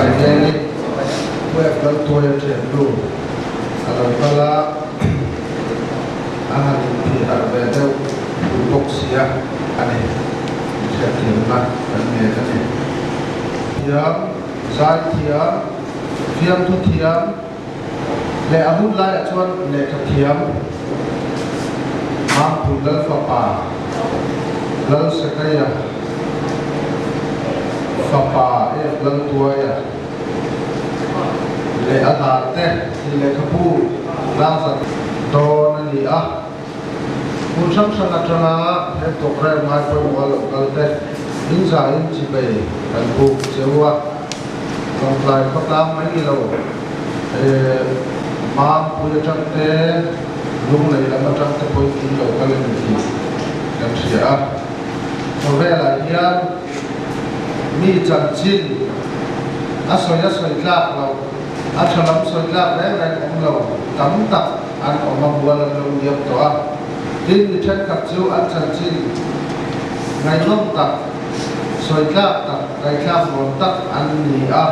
sai ne we kal to ya chen lu ala kala ana ti arbe de boxia ane se timna ane ane tiam sai tiam tiam tu tiam le ahun la chuan le thiam ma pulal fa pa lal sakaya fa pa e lal tuaya le ada te le kapu la sa don ni a kun sam sang atanga he to kre mai ko wal kal te in za in chi be kan bu chewa kon lai ko tam mai lo ma puya chante lung nei lama chante poi in lo kal ni ki kan sia so vela hian mi chan chin a soya soi tlak lo a thalam soi tlak re re om lo tam tak an om bua lo lo yep to a tin ni chen kap chu an chan chin ngai long tak soi tlak tak kai tlak mon tak an ni a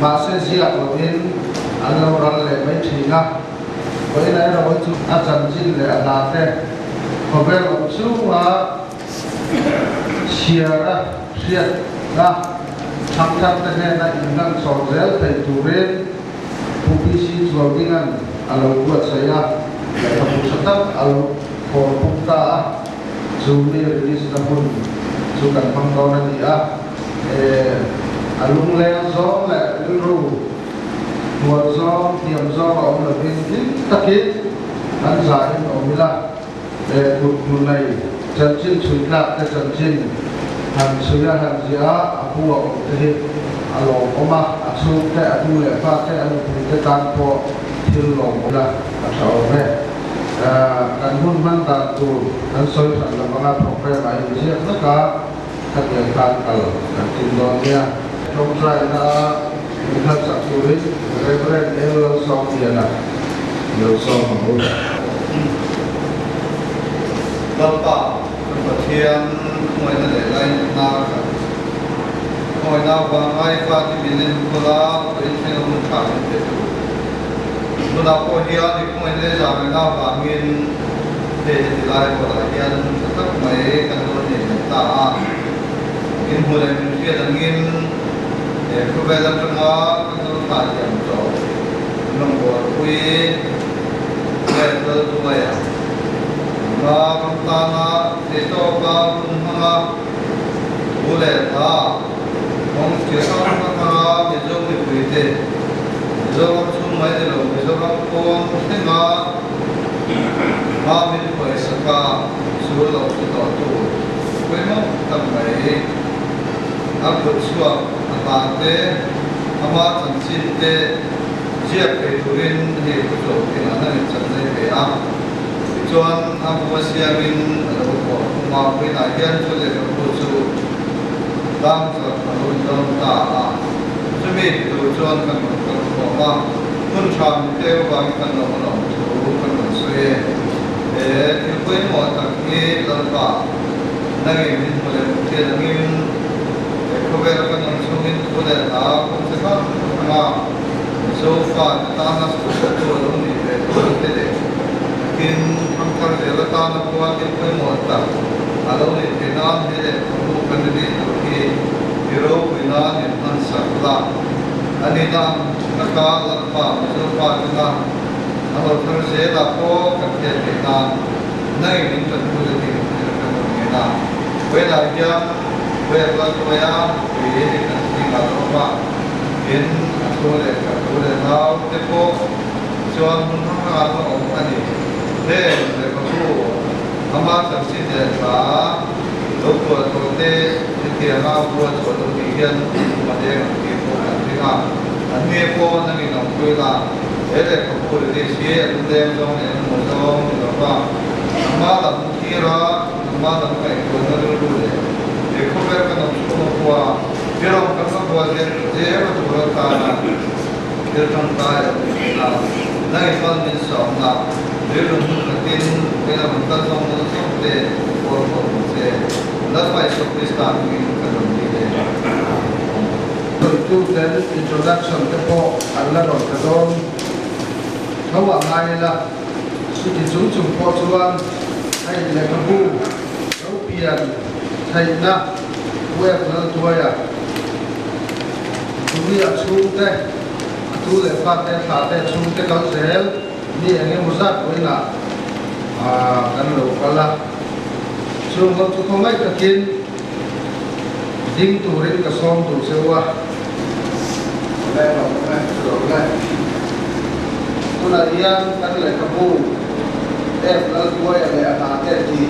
ma se zia lo in an lo ral le mai thina với lại là với chúng ta dần dần để làm thế, còn về một số mà chia ra, tham gia cái này là những cái sổ giấy thầy chủ任, public rồi cái này, alo buat saya, để kamu tetap alo forum ta, zoom ni release pun, sukan pangkalan dia, alung le zo le ru mùa gió tiềm gió và ông là bên chính tất kết ăn giải ông là để một này chân trên suy lạc cái chân trên hàng suy ra hàng gì á aku ông thế alo ông mà asu cái aku lệ pha cái anh cái tan po thiên lòng là sao vậy kan hun man ta tu kan soi san la mga program ay siya tất cả các nhà kan kal kan tin don dia trong trai na Ingat satu ini, referensi Elo Sofiana, Elo Sofiana. Bapa, kemudian kemudian ada lain nak, kemudian bangai fati bilin pula, berisi umumkan itu. Menapa dia di kemudian zaman bangin, di lain pula dia tetap mai kalau ni tak, in mulai dia dengin. Cứ về làm trong đó các bạn điểm chỗ nông bộ quy về từ tuổi và công ta na để cho bao dung ha bố lệ ta ông chỉ có ha để cho mình quy thế cho ông chung mấy điều để cho ông con thế mà mình phải sắp cả số lượng số đó tu với nó tầm mấy áp dụng xuống Bante, ama chancinte, jiak keturin he kuto kinana ni channe beam. Chuan abu siamin alo ko ma pina hian chu le ko chu dam sa alo dam ta a. Chumi tu chuan kan ko ma kun cham te wa kan no no chu kan no sue. Ti koi mo tak ni lam ba. Nagi min mo le te nagi Kau kan langsungin boleh tahu konsepnya apa sofa tanah struktur ini betul mungkin angkar jalan tanah kuat itu muat kalau ini tenan ini bukan ini tapi hero tenan yang ansarlah ini dah nakal apa sofa tenan kalau terjadi apa kerja tenan naik ini tentu jadi tenan beda dia về con tôi á vì thì là nó bạn đến tôi để tháo cái cô cho nó ăn nó ổn anh đi để có thu ama sản sinh để phá lúc tôi tê thì kia nó vừa rồi tôi bị điên mà để cái cô ăn thế nào anh nghe cô nó bị nóng cười là để có cô để xí anh đem trong này một trong đó và ama là khi đó ama là cái cô nó đưa để देखो मेरे को नमस्कार हुआ फिर हम करना हुआ जे वो तो था ना फिर हम ताए ना नहीं फल मिल सकता फिर हम दिन मेरा मतलब हम सकते और से लग पाए पाकिस्तान की कदम दी है tu ten introduction te po an la ron ka don thawa ngai la su ti chung po chuan ai le ka bu ro pian thai na web na tuaya tumi a chung te tu le fa te tha te chung te kal zel ni enge muzat oina kan lo kala chung lo tu khomai ka kin ding tu rin ka som tu sewa le lo tu la yang kan le ka bu la tuaya le ata te ti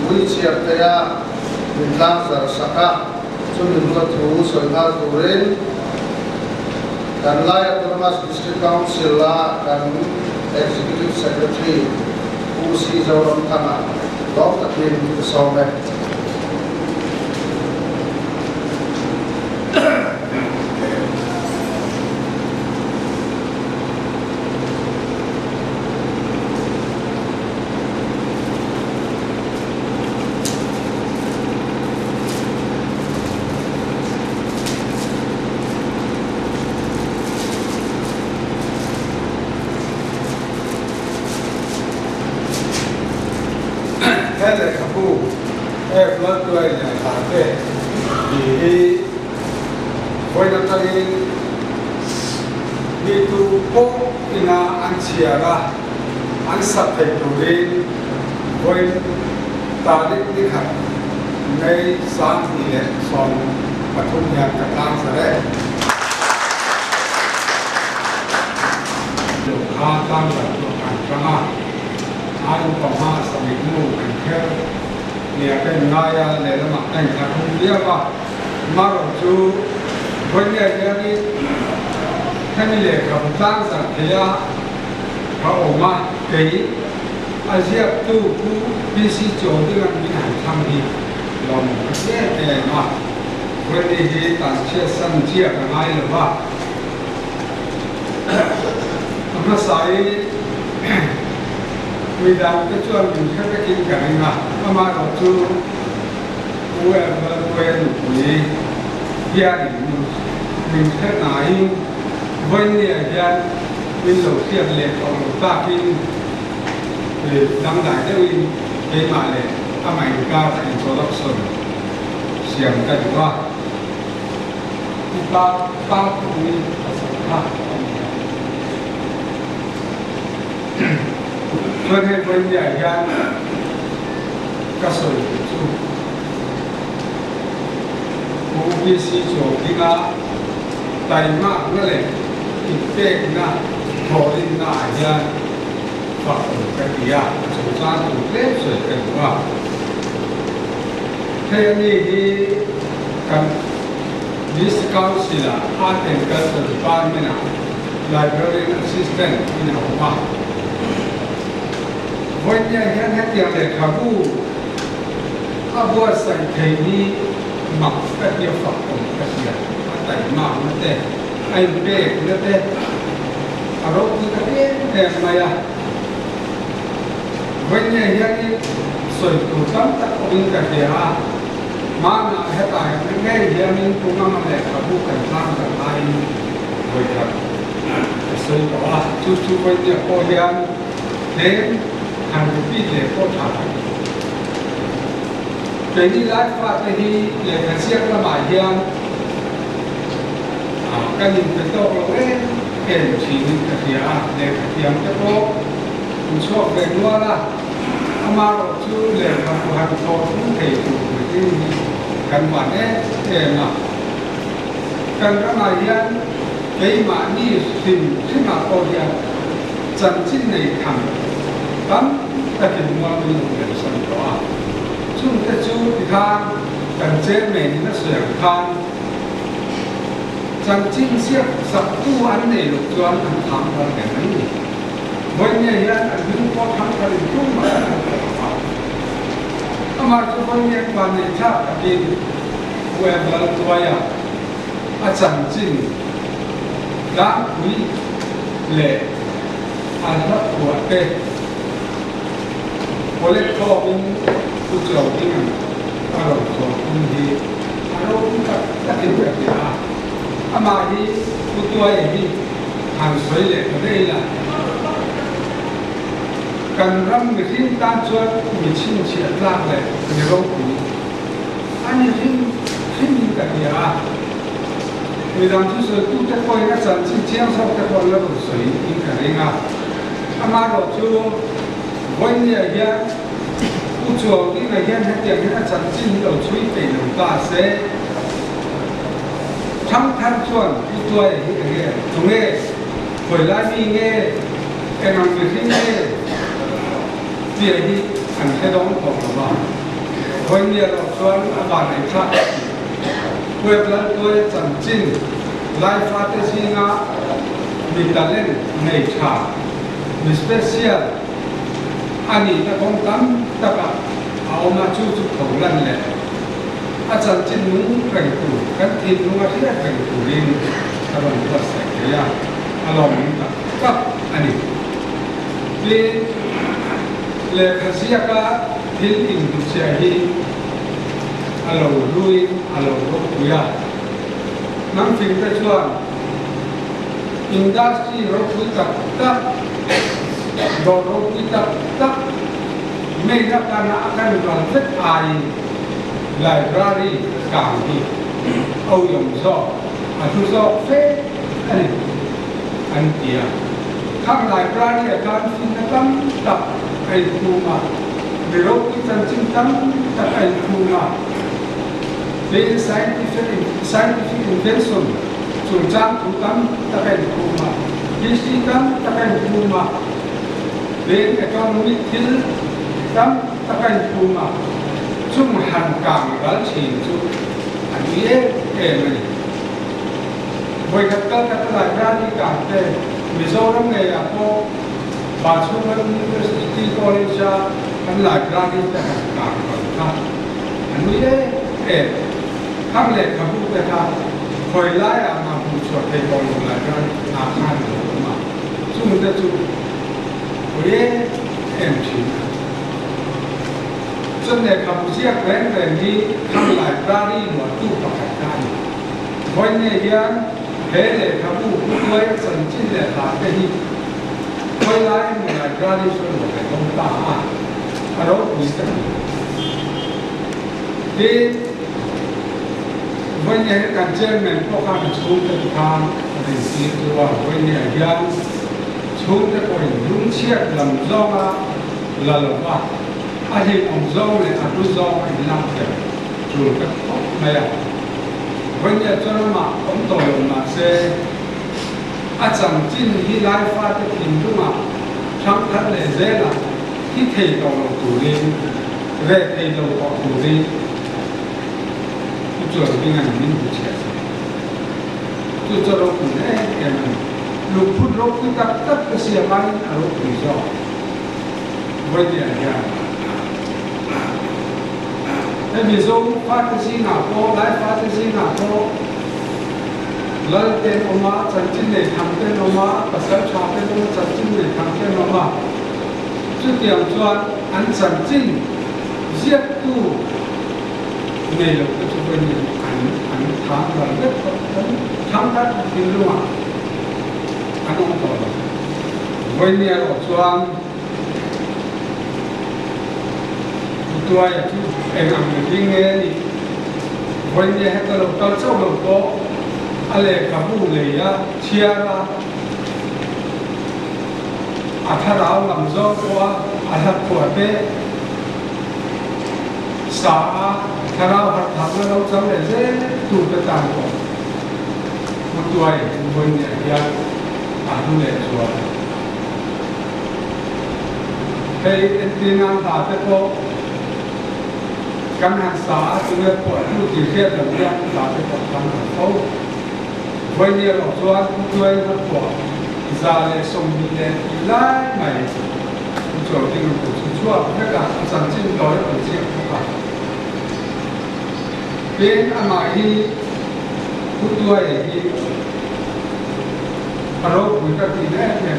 vui chiar te ya min lang zar saka chu min lo thu soi hal tu rin kan lai autonomous district council la kan executive secretary usi zawram thana dok takin some Hele kapu flood to ai na thate di voi na tali di tu po ina an chiara an saphe to rin voi ta di khat nei san ni le som pathum ya ka tang sa re lo kha tang la to kan kama ai cũng có sự bị ngủ cảnh theo nhà cái ngay để nó mặc cảnh là không biết mà rồi chú vấn đề cái đi cái này là cầm trang sản thì là họ mà cái Asia tu cú BC chỗ đi ăn đi hàng tham đi lòng cái này mà vấn đề gì ta chia sân chia cái ngay là ba nó sai vì đạo cái chuyện mình khác cái kinh cái này mà đầu tư quên vì gia đình mình khác này vấn đề gia mình đầu tiên là còn ta kinh để đăng đại cái mình cái mà là America thành production xem cái đó ta cũng đi cho nên vấn đề gan các sở hữu OBC chỗ đi nga tài mạc nó lại ít tệ nga thọ đi nga gan và cái gì à chỗ gian thủ tết rồi cái đó thế này thì cần this council art and culture department library assistant in our vấn đề hiện hết tiền để khám u, bữa sáng thầy đi mặc cái điều pháp của cái gì, tại mặc nó thế, anh bé nó thế, rồi cái thế này à, vấn đề hiện soi tu tâm tất cả những cái gì à, mà nó hết tại những cái gì mình cũng mang lại khám u cảnh sát cái này, vậy đó, soi đó, chú vấn đề có hiện đến hàng bị lệ có thả cái đi lái phát thì lệ cái xiết là bài giang cái nhìn cái tàu là cái chỉ nhìn cái gì à lệ cái tiếng cái phố mình chọn cái nữa là mà rồi chú lệ cái hàng tàu cũng thể thuộc cái căn bản đấy để mà căn cái bài giang cái mà đi tìm cái mà có gì chân chính này thẳng tắm ta tìm mua mình để sản đó chúng ta chú thì than cần chế mình nó sửa than chân chính siết sập tu anh này lục cho anh thắng hơn cái này vấn đề là anh cũng có thắng cái chung mà cho vấn đề quan hệ khác cái quên vào tôi chân chính đáng quý lệ anh rất của cái oleh kau pun tujuan dengan kalau kau pun di kalau kita tak kira dia ama hi utuai hi han soi le ka dei la kan ram mi hin tan chuan mi chin chi atla le ni ro ku ani hin ka ya mi dang tu so tu te koi na chan chin chiang so te ko la ru soi in ka ringa ama ro chu voi ni ya u chuo ni na hian ha tiang na chan chin lo chui te lo ta se thăng thân chuan u tuai hi ka ge tu nge khoi la ni nge cái năng việc thế này thì đi anh sẽ đóng phòng mà với nhiều học sinh ở bản này khác quê lần tôi chẳng chinh lại phát cái gì ngã mình đã lên ngày trả mình special anh ấy đã công tâm tất cả áo mà chú chú khẩu lần này à chẳng chinh muốn cảnh thủ cái thịt muốn cái gì cảnh thủ đi các bạn có sẽ thấy à lòng mình các anh ấy le khasiaka hil in dusia hi alo lui alo kuya nang phim ta chuan industry ro khu tak tak do ro khu tak tak me na kana akan ran vet ai library kang hi au yom so atu so fe an tia khang library akan fin tam tak ai kuma biro ki chan chin tam tak ai kuma the scientific invention chung chang thu tam tak ai kuma history tam tak ai kuma the economic thil tam tak ai kuma chung han kang gal chi chu an ye mai voi khat ka library kang te Mizoram này là có bà chú văn University College anh lại ra đi tại cảng còn khác anh nói đấy khang lệ khang bút cái khác hồi lại à mà bút cho thầy còn lại ra làm hai người mà chú mình ta chú hồi đấy em chỉ cho nên khang bút chiếc về đi khang lại ra đi mà tu bậc đại hồi này hiện thế để khám phá với thần chính để làm cái gì quay lại mình lại ra đi xuống một cái công tác ở đó mình sẽ thì với những cái chuyện mình có khả năng xuống tới tham thì chỉ là với những cái xuống tới coi đúng chiết làm do là ba anh em ông do này anh do anh làm cái rồi cái này vấn đề cho nó mà ông tổ mà sẽ chẳng chín khi lại phát cái tin tức mà trong thật là dễ là khi thầy đầu tủ đi về thầy đầu họ tủ đi tôi cho cái ngành mình cũng chết tôi cho nó cũng đấy cái này lúc phút lúc cứ tất cái xe máy ở lúc tự do vấn đề là thế bây giờ phát cái gì nào có lại phát cái gì nào có lấy tiền ông má chân chính để thằng tiền ông má và sẽ cho tiền ông chân chính để thằng tiền ông má chứ tiền cho anh chân chính giết tu này là cái chuyện gì anh thắng là rất thắng rất kinh luôn anh không có với nhiều ở cho tôi em làm việc nghe đi với những cái cái tôi cho nó có anh ấy cả bu này á chia ra thà nào làm do qua thà của bé xã thà nào hạt thằng nó đâu trong để dễ tụ cái tàng của một tuổi với những cái bu này rồi cái tiếng Anh ta sẽ có căn hàng xã chúng ta của những chỉ riêng là những là cái tập đoàn phố với nhiều học sinh tôi học của gia đình sống đi lên lại mày chỗ đi một chỗ chua tất cả sản sinh đó là chuyện không phải bên anh mày đi tôi đi ở đâu cũng có gì đấy này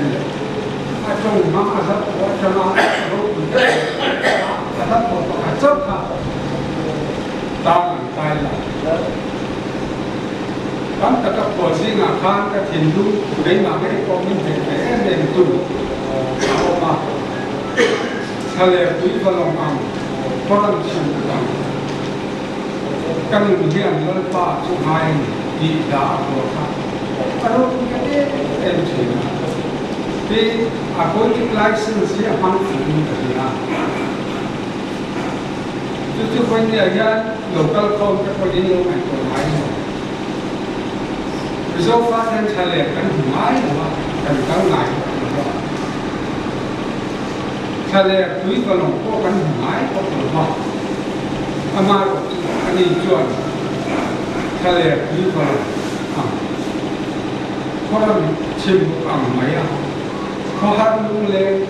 ở trong mà rất có cho nó ở đâu cũng có rất có chấp hả tao tay là cắm tất cả của riêng ngà khan cái thiền du đấy mà cái con mình phải vẽ đèn tủ mà thà lệ túi vào lòng ăn có làm chịu bằng căn hiện lên pha chụp hai đi đã của ta cái đó cái em chỉ thì có những license gì mang phụ như thế nào chúng tôi nghĩ là local con các con đi đâu mà còn máy rồi do phát triển thay đổi cái máy mà cần cái này thay đổi túi vào lòng có cái máy có phần hoa mà anh đi chọn thay đổi túi vào có làm chim bằng máy à có hát luôn lên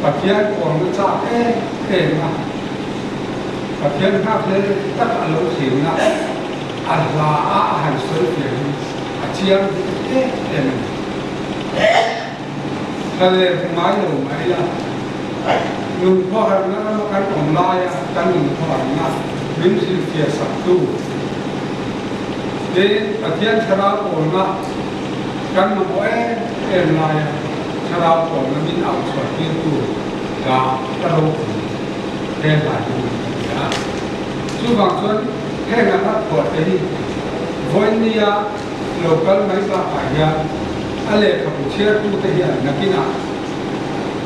và kia còn nó chả cái mà và thiên pháp lên tất cả lỗ xỉu là là hành số tiền chiếm thế để mình cho nên máy đồ máy là dùng kho hàng nó cái còn lai cái dùng kho hàng nó biến sự kia sập tu để và thiên sau đó còn nó cái mà mỗi em lai sau đó còn nó biến ảo xuất tiên tu là cái đồ đem lại chú bằng xuân hay là phát của thế đi với nia local mấy ba phải ra anh lệ không chia tu thế hiện là cái nào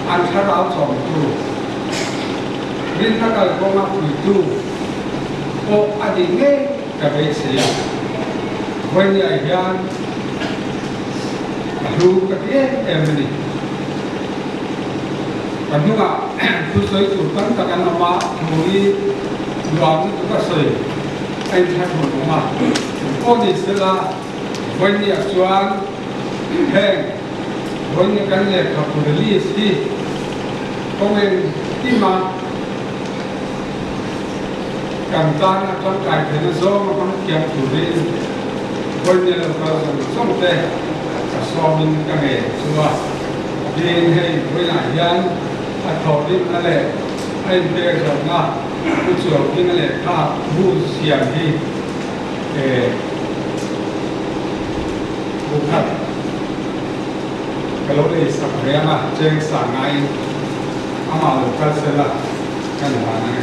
anh tháo áo chồng tu bên ta cần có mặt quỷ tu ô anh đi nghe cả về xí với nia hiện lu cái em đi còn nhưng mà tôi thấy chủ tấn ta cần làm mà mùi đoàn nó có sợi anh thay một mà có gì sẽ là với những chuyện hẹn với những cái này học được lý gì không nên tim mà cảm ta là trong cái thế nó do mà con kiếm chủ đề với những là có sống tệ cả so mình cái này chưa đi hay với lại dân thầu đi là lệ anh bây giờ nga cái chỗ cái này là bu xiềng đi để bu khát cái lối này sắp về mà trên sáng ngày ama được cái sẽ là cái này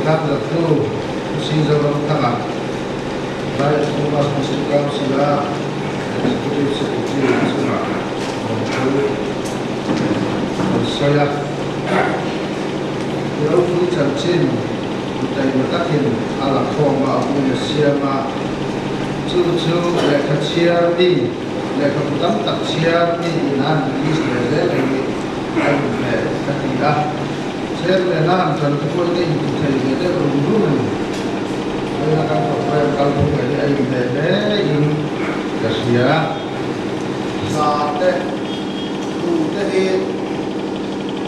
Kata tu sisa bertangga, baik semua musikal sila eksekutif semua. Saya kalau tu tercin, kita mentakin ala koma abu siapa, tu mereka siapa ni, mereka bukan tak siapa ni, nan di sana lagi, tidak. Saya mengenal dan tukul ini saya jadi berhubungan. Saya akan berperan kalau saya ini kasia saat itu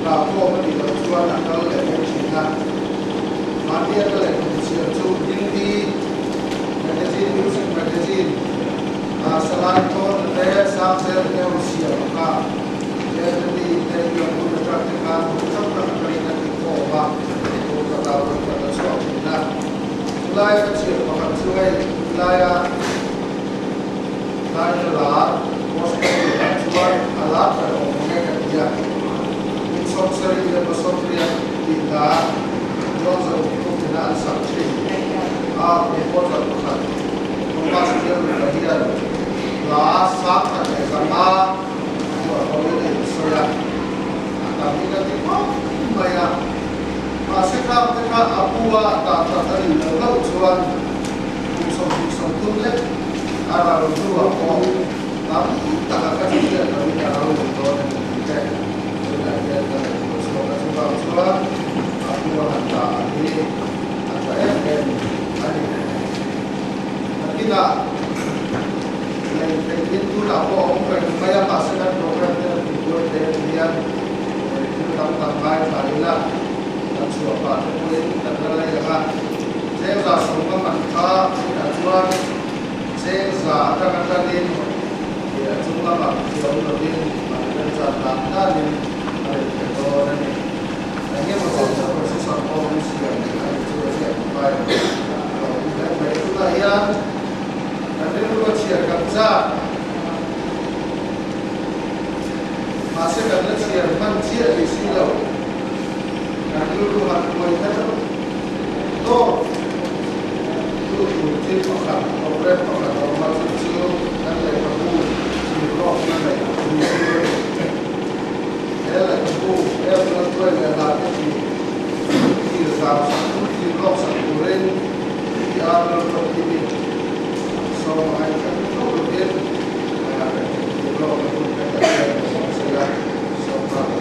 kalau mesti berjuang kalau lebih cinta mati atau lebih siapa tinggi magazine selain itu saya sampai ke siapa jadi dari yang berpraktikkan untuk và tôi tạo được một số kỹ năng lai phát triển và phát triển ngay lai là một số kỹ năng chuan là phải có một cái gì đó những số series là một số series thì đã do sự không thể nào sản xuất để hỗ trợ các bạn chúng ta sẽ được cái gì là sát các cái sản phẩm của tôi để sửa tapi nanti bayar sekarang kita apua tak tadi lalu cuan usung tulen ada dua kong tapi tak akan dia tapi kalau itu kita sudah ada semoga cuan apua hantar ini atau yang ada kita yang itu lah kong bayar pasal program yang dia tentang baik harilah dan suapa itu adalah yang saya rasa semua mereka dan tuan saya rasa akan ini chúng ta mặc chiếu đầu tiên mà đơn giản là ta nên để cho nên anh em một số một số sản phẩm mình sử dụng thì anh chưa sẽ phải rồi vậy chúng ta hiện anh em có chia cắt ra mà sẽ cần nó chia phân chia thì xin lỗi anh em có học mọi thứ to tu trên phòng học học lên phòng học mà chưa anh lại học tu thì có anh lại tu thế là tu em nó tôi là làm cái gì thì làm sản thì có sản phụ lên thì ăn nó có cái gì sau này các cái đầu tiên là thì có cái công việc là sẽ là sau đó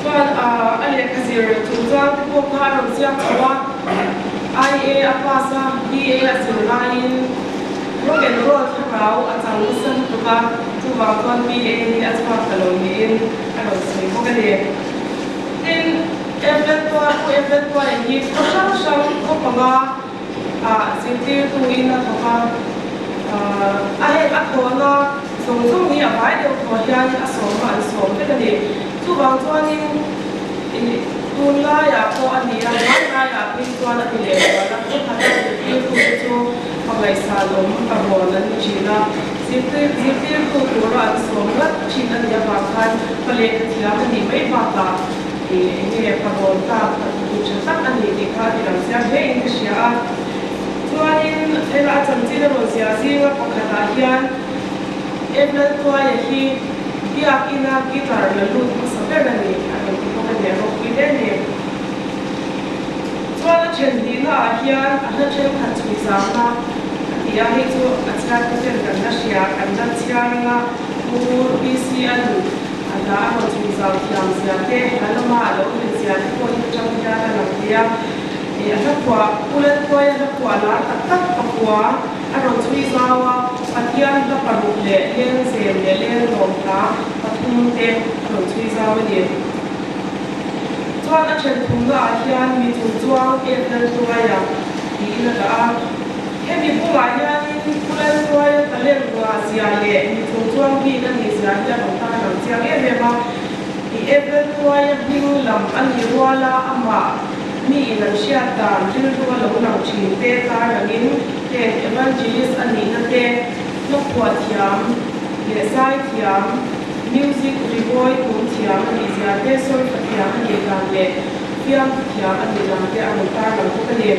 chuan ale khazir chungchang te pawh kha ro chiang chawa IA a pasa BA a sirlain rock and roll tharau a chang san tuka chuwa chuan BA ni a chhuat talo ni in a ro sei bawk a ni tin event to hi ko sang ko panga sintir tu in a thoka a he a thona song ni a vai deuh thaw hian a som an som te ni chuwang chuanin tun laia pawh a ni a hman laia pin chuan a ni le wala ko thana sintir tu chu pangai salom a rawn an thina sintir tu tura an som lat thin a ni a bang khan pale thiam a ni mai bata nge pagod ta chu tak a ni ti kha ti lam sia he in sia a chuanin ela chamchin ro sia zinga pakhata hian event toy hi biak ina guitar la lut saberani ani ko ne ro idene chuan chen dina hian a na chen kha chui zama ya hi chu achha ko chen kan na sia kan na chianga mur bc anu ada ro chui zam thiam sia te halama alo ni sia ko ni chang ya na tia ana kwa ulen toy ana kwa la tak pakwa aro chui zawa patian la paru le len sem le len rom ta pathum te aro chui zawa ni chuan a chen thum la hian mi chu chuang e dal tuaya ni na da he mi bunga hian ulen toy talen wa sia le mi chu chuang bi na ni sia ya rom ta ram chiang e me ma i evel toy bing lam ani wala ama mi in sia dan til ru lo lang chin te ta rangin te evangelist ani na te no kwa thiam le sai thiam music revoy kun thiam ani sia te sol thiam ani kan le fiam thiam ani lam te an ta ram ko le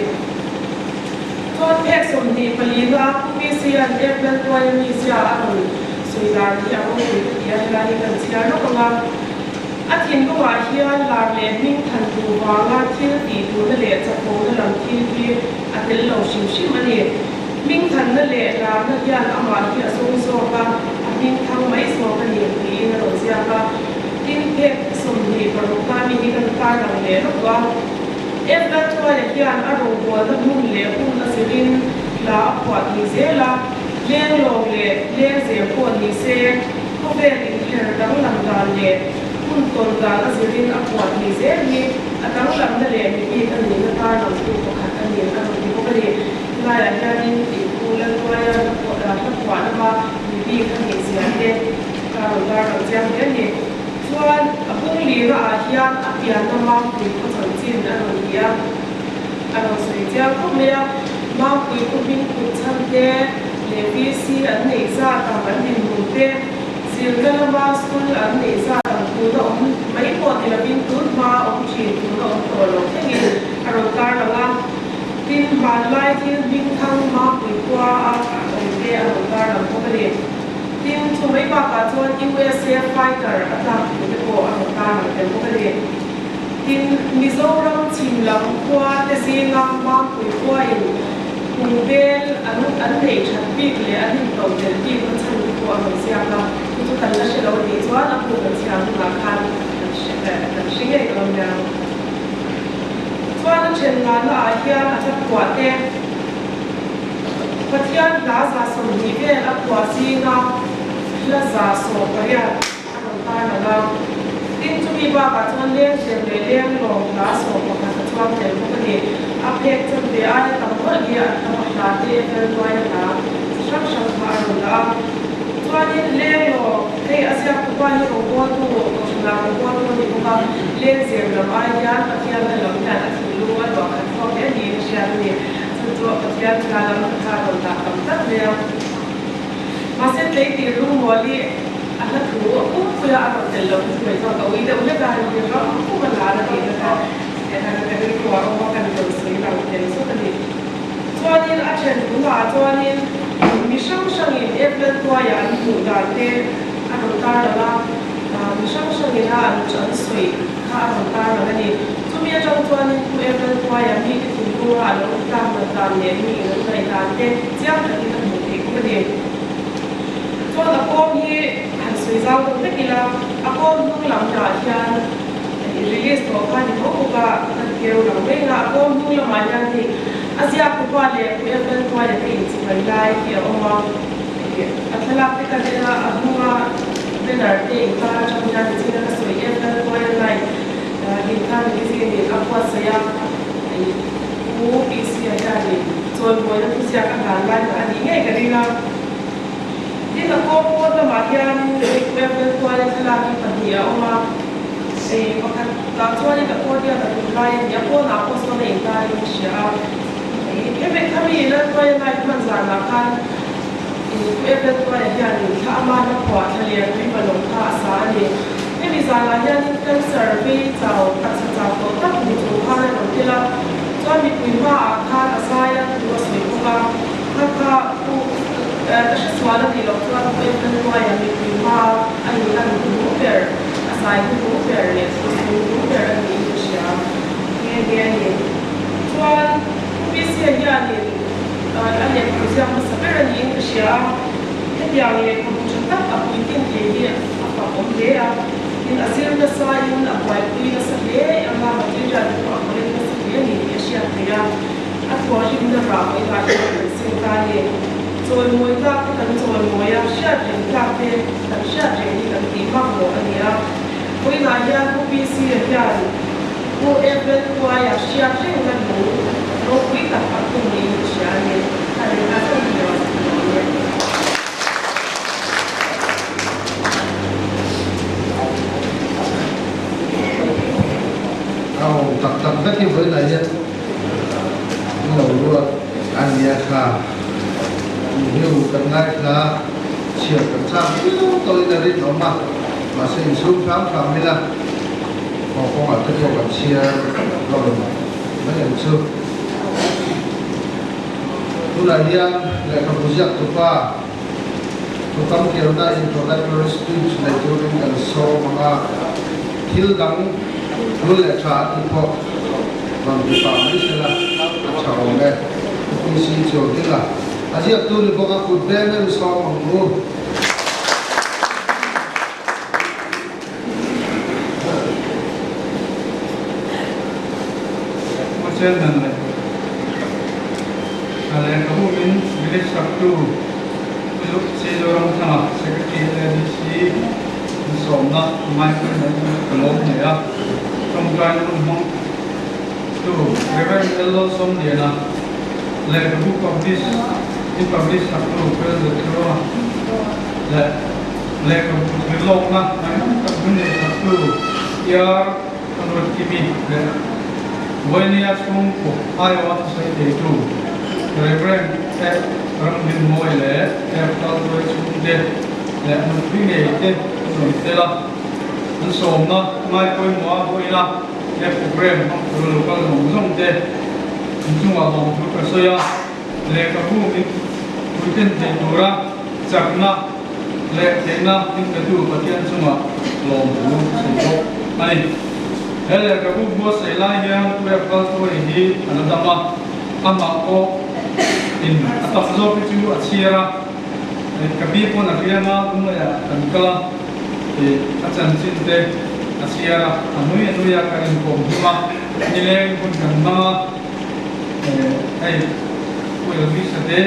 thon ek som ni palina mi sia evel toy mi sia an soidar ni a ko ya la ni kan sia no ka athin ko wa hian lar le ming than tu wanga thil ti tu na le chapo na lam thil ki atel lo shim shim ani ming than na le lar na hian ama ki asong so ka ming thang mai so ka ni ti na ro sia ka tin ke som ni paru ka mi ni kan ta na le ro wa em la to ya hian a ro bo na mun le hun na sirin la apwa ni zela le lo le ze ko ni se ko be ni her dang lam dan le kun ton da la sirin apwa ni ze ni atang lam na le mi ki an ni na ta na tu ko khat an ni ka ro ko ni la ya ya ni ti ku la to ya ko da ta kwa na ma mi bi ka ni sia te ka ro da ro jam de ni chuan a pung li ra a hian a pian na ma ku ko chan chin an ro dia an ro soi ja ko me ya ma ku ko bin ku chan te le bi si an nei za ta ban din mu te sil na ma school an nei za ku da mai ko ti la bin tu ma om chi tu no to lo te ni a ro ta la la tin ban lai tin bin thang ma ku kwa a om te a ro ta la ko ni tin chu mai ba ka chuan USA fighter attack ni ko a ro ta la te ko ni tin Mizoram chim lam kwa te si ngam ma ku kwa in bel an nei that big le an in to del ti ko chan ko a ro sia ka tu kan la she lo ni chuan a pu kan sia na khan kan shi nge ko na chuan an chen na la a hian a that kwa te pathian la za som ni ve a kwa si na la za so ka ya a ro ta na la tin chu mi ba ka chuan le chen le le lo la so ko ka chuan te ko ni a phek cham de a ta ko ni a ta ta te ter toy na shak shak ma ro la chuan in le lo he asia ko ba ni ro ko tu ko na ko tu ni ko ka le zer la ma ya ta ya la lo ta ta lu wa lo ka ko de ni sia ni chu chu ka ya ta la ka ro ta kam ta le ma se te ti ru mo li a la tu ko ku ya a ro te lo ku me to ka wi de u le ka ni ro ku ma la ra ni ta cái quả ông có cần đầu suy đầu tiền số tiền cho nên ở trên cũng là cho nên mình sang in ép lên qua nhà anh chủ đại thế anh đầu ta là mình sang in ha anh chọn suy ha đầu ta là cái gì cho nên trong cho nên cũng ép lên qua nhà mình thì cũng là nó ta là ta nhẹ mình nó cái ta thế chắc là cái thằng một thì cũng cái gì cho là con như anh suy giao cũng biết là con cũng làm ra cho release to kha ni ho ka keu la me nga ko mu la ma yan ni asia ko kwa le ko e ben kwa le pe chi bai lai ki o ma athala pe ka de na ahuma benar te ka cha ya ni chi na so e ben kwa le lai ni ka ni si ni akwa sa ya ku isi ya ni so mo na tu sia ka ga lai ka ni nge ka ri na ni na ko ko ta ma ya ni ko e ben kwa le la ki pa ni o ma maka tatuani da kodia da kulai ya ko na ko so ne ta ni sha ebe kami na ko ya na kan za na kan ebe ko ya ni ta ma na ko ta le ri ba lo ka sa ni ebe za la ya ni kan survey ta o ka sa ko ta ku to ka na ro tila to mi ku ma ka sa ya ko so ko ka ku ta shi swala ni lo to ko ebe ko ya mi ku ma ani na ku per sai ku perle ku perle ni sha ni tuan bisi ya ni ale ku sia ma sabera ni sha ya ni ku chata apu tin ke ni apa om de ya in asir na sai in apa ku na sa de ya ma ma ti ja ku apa ni sa de ni sha ya atwa ji na ra mai la sin ka ni so mo ta ku kan so mo ya sha de ka pe sha de ni kan ti ma mo ani ya Poi na ya ku bisi ya ku even ku ya shia chen na no ku ta pa ku ni shia ni ka ni ka so ni ya tập các cái với này nhé đầu luôn ăn nhẹ khá nhiều cần ngay là chiều cần sang tôi là đi nó mà sinh xuống khám khám mới là họ không phải tất cả các chia rồi mấy lần xưa tôi là điên lại có một giấc tôi qua tôi tâm kiểu ta introductory speech này tôi đến gần sau mà thiếu đắng tôi lại trả thì họ bằng cái phạm vi sẽ là chào nghe tôi xin chiều thế là aja tôi đi có cuộc bên nên sau bằng luôn chairman le ale kamu min village saktu lu se dorang thama secretary le si somna mai ko na kolom ne ya trong kan mong tu reverend ello som dia na le kamu publish saktu pel de tro le kamu lok na kamu ne saktu ya kanot kimi le when he has come for I want to say they do Reverend Ramdin Moile capital to Sunde let me create Nutella and so na my point more boila a program to local Mozong de Juma Long to Soya like a boom we can take Dora Zakna let Dana in the two Patian Suma Long to I hele ka bu bo sai la ya ku ya ka to hi anadama ama ko in atap zo pi chu achira ka bi ko na ria ma ku ya kan kala achan chin te achira anu ya ka rin ko ma ni le ku kan ma ai ku ya bi sa de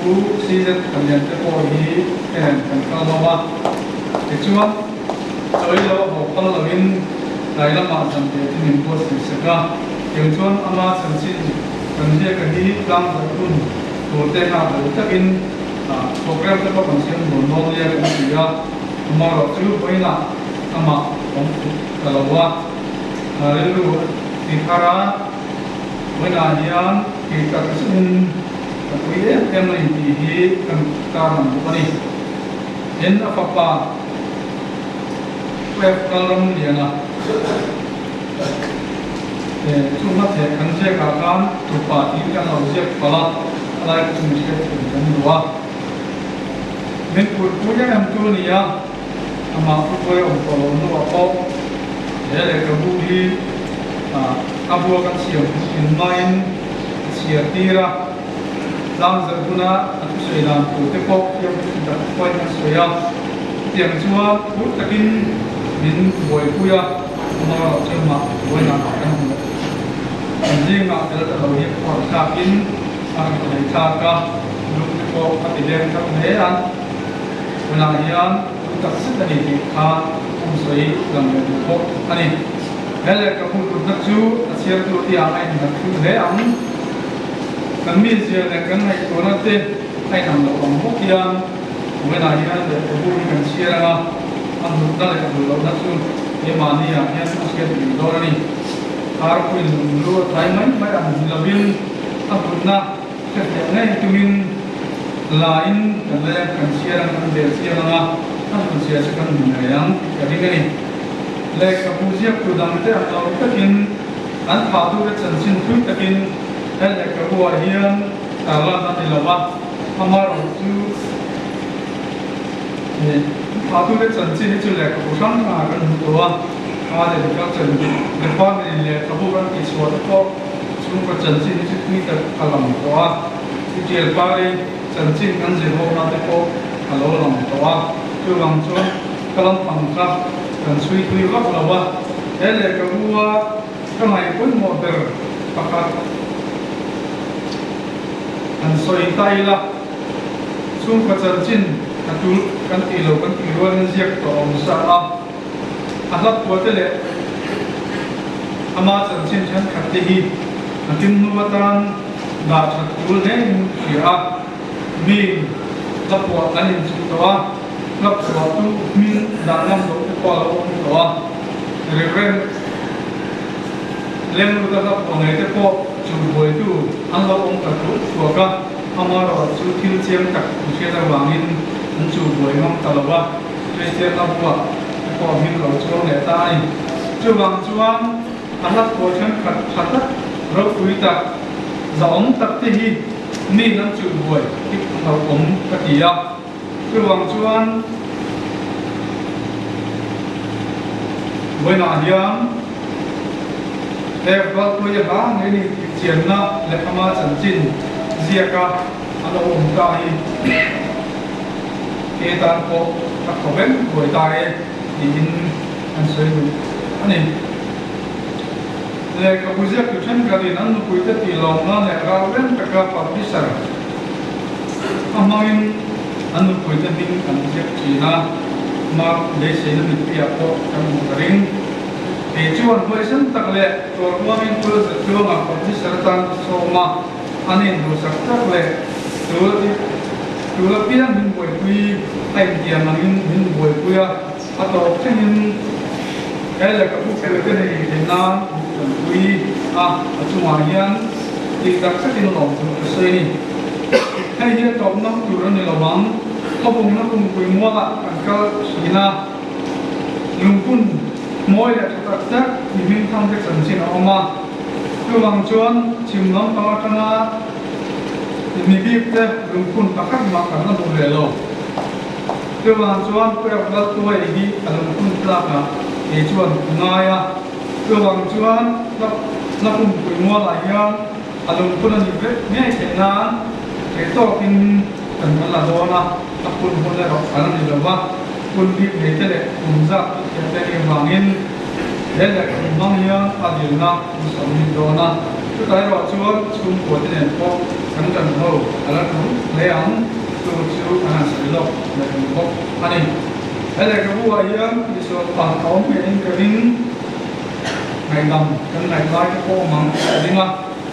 ku si de kan ya te ko hi kan kala ma te chuan choi lo ho kala lo in đại lắm mà chẳng thể thì mình có sự sẽ ra điều chọn ama chẳng chỉ cần gì cái gì đang phải tuân thủ tên nào để chắc in program cho các bạn xem một môn gì cái gì đó mà rồi chứ với là ama cũng là qua lấy luôn thì khara với là hiền thì các cái sinh các quý em này thì cần cả làm cái này đến ở Phật ba web kalong dia na cuma saya kerja kakan lupa ini kan harusnya kepala lain cuma kan dua men punya yang tu ni ya ama aku yang kalau nu apa ya le kabuli abu akan siap main siap tira lang zerguna aku sudah tu tepok yang tidak poin yang sudah tiang cuma pun takin min boy kuya mà cho mà với nào cái không riêng mà cái là đầu hiện còn khá kín cái khá cả lúc có cái đèn các thế anhเวลาเฮียนตัดสินใจที่ขาอุ้มสวยลำเลียงพกอันนี้แล้วก็พูดนักจูเชียร์ตัวที่อะไรนักจูเลี้ยงกันมีเสียงกันให้ตัวนั้นเต้ให้ทำเราของพวกเฮียนเวลาเฮียนเดี๋ยวพูดกันเชียร์นะอันนั้นเลยก็เรานักจูเยี่ยมนี่อ่ะเฮียนเชียร์ดีตัวนี้หากคุณรู้ไทยไหมไม่อันนี้เราบินอันนั้นนะแค่ยังไงจุมินlain kan le kan siar kan de siar na kan siar kan yang kali ni le ka pujia ku dang te a lo takin an pha tu ke chan sin thu takin le ka huwa hian ta la na ni lawa amar chu ni pha tu ke chan sin chu le ka bu sang na kan to wa a de ka chan de pa ni le ka bu kan ki so ko chu ka chan sin chu ni ta kalam to wa chu jel pa ri chân chính căn gì hôm nay có cả lỗ lòng tòa chưa bằng cho các lâm bằng khác cần suy tuy lắm là what thế là cái vua cái này cũng một đời các anh xoay tay là xuống cái chân chính cái chú cái tỷ lệ luôn giết tổ ông sa la anh lắp qua thế này ama chân chính chân khát đi anh tin nuốt tan đã thật chú lên kia min lapua anin chu towa lapua tu min danam do ko lo towa reverend lem lu ta ko ngai te ko chu boi tu an lo ong ta tu ko ka amaro chu thil chem tak che da wangin an chu boi ngam ta lo wa che che ta bua ko min lo chu ne ta ai chu wang chuan an la ko chen khat khat ro pui ta za ong tak te hi ni nam chu boi ki thau om ka tia chu wang chuan boi na hiam le ba ko ya ba ngai ni chian na le ama chan chin zia ka alo om ka hi ke tan ko ka ko ben boi ta e in an soi du ani le ka buzia ku chen ka din an ku te ti lo na le ra wen ka ka publisher amain an ku te din kan je chi na ma le se na mi pia ko kan mu ring e chuan question tak le to ma min ko se chu ma publisher tan so ma anin du sak tak le tu la pia min boi pui ai dia ma min boi pui a to chen cái là các bút cái này thì nó quý ở trung hòa hiền thì đặc sắc thì nó lỏng từ xây này hay hiền trong nó chủ yếu là bằng không vùng nó cùng quý mua lại bằng cái gì na lùng phun môi là đặc sắc thì mình tham cái sản sinh ở mà cứ bằng chuan chìm nóng to cho nó thì mình biết thế lùng phun đặc sắc mà cả nó bùng lẻ lồ cứ bằng chuan cứ đặc sắc tuổi đi lùng phun ra cả thì chuan ngay cứ bằng chuan nó cũng quý mua lại hiền lùng phun là như vậy nghe thế nào cái to kinh cần là đó là phun là đó anh đi đâu mà phun biết để thế này phun ra cái này vangin để là mang hiền điều na sống đi đó na cái cái đó chuan chung của thế này có cần đâu là cũng lấy ăn chú anh sẽ lọc để có anh ấy thế là cái vụ ấy thì số phản ứng về cái hình ngày năm cái ngày mai cái cô mang đi mà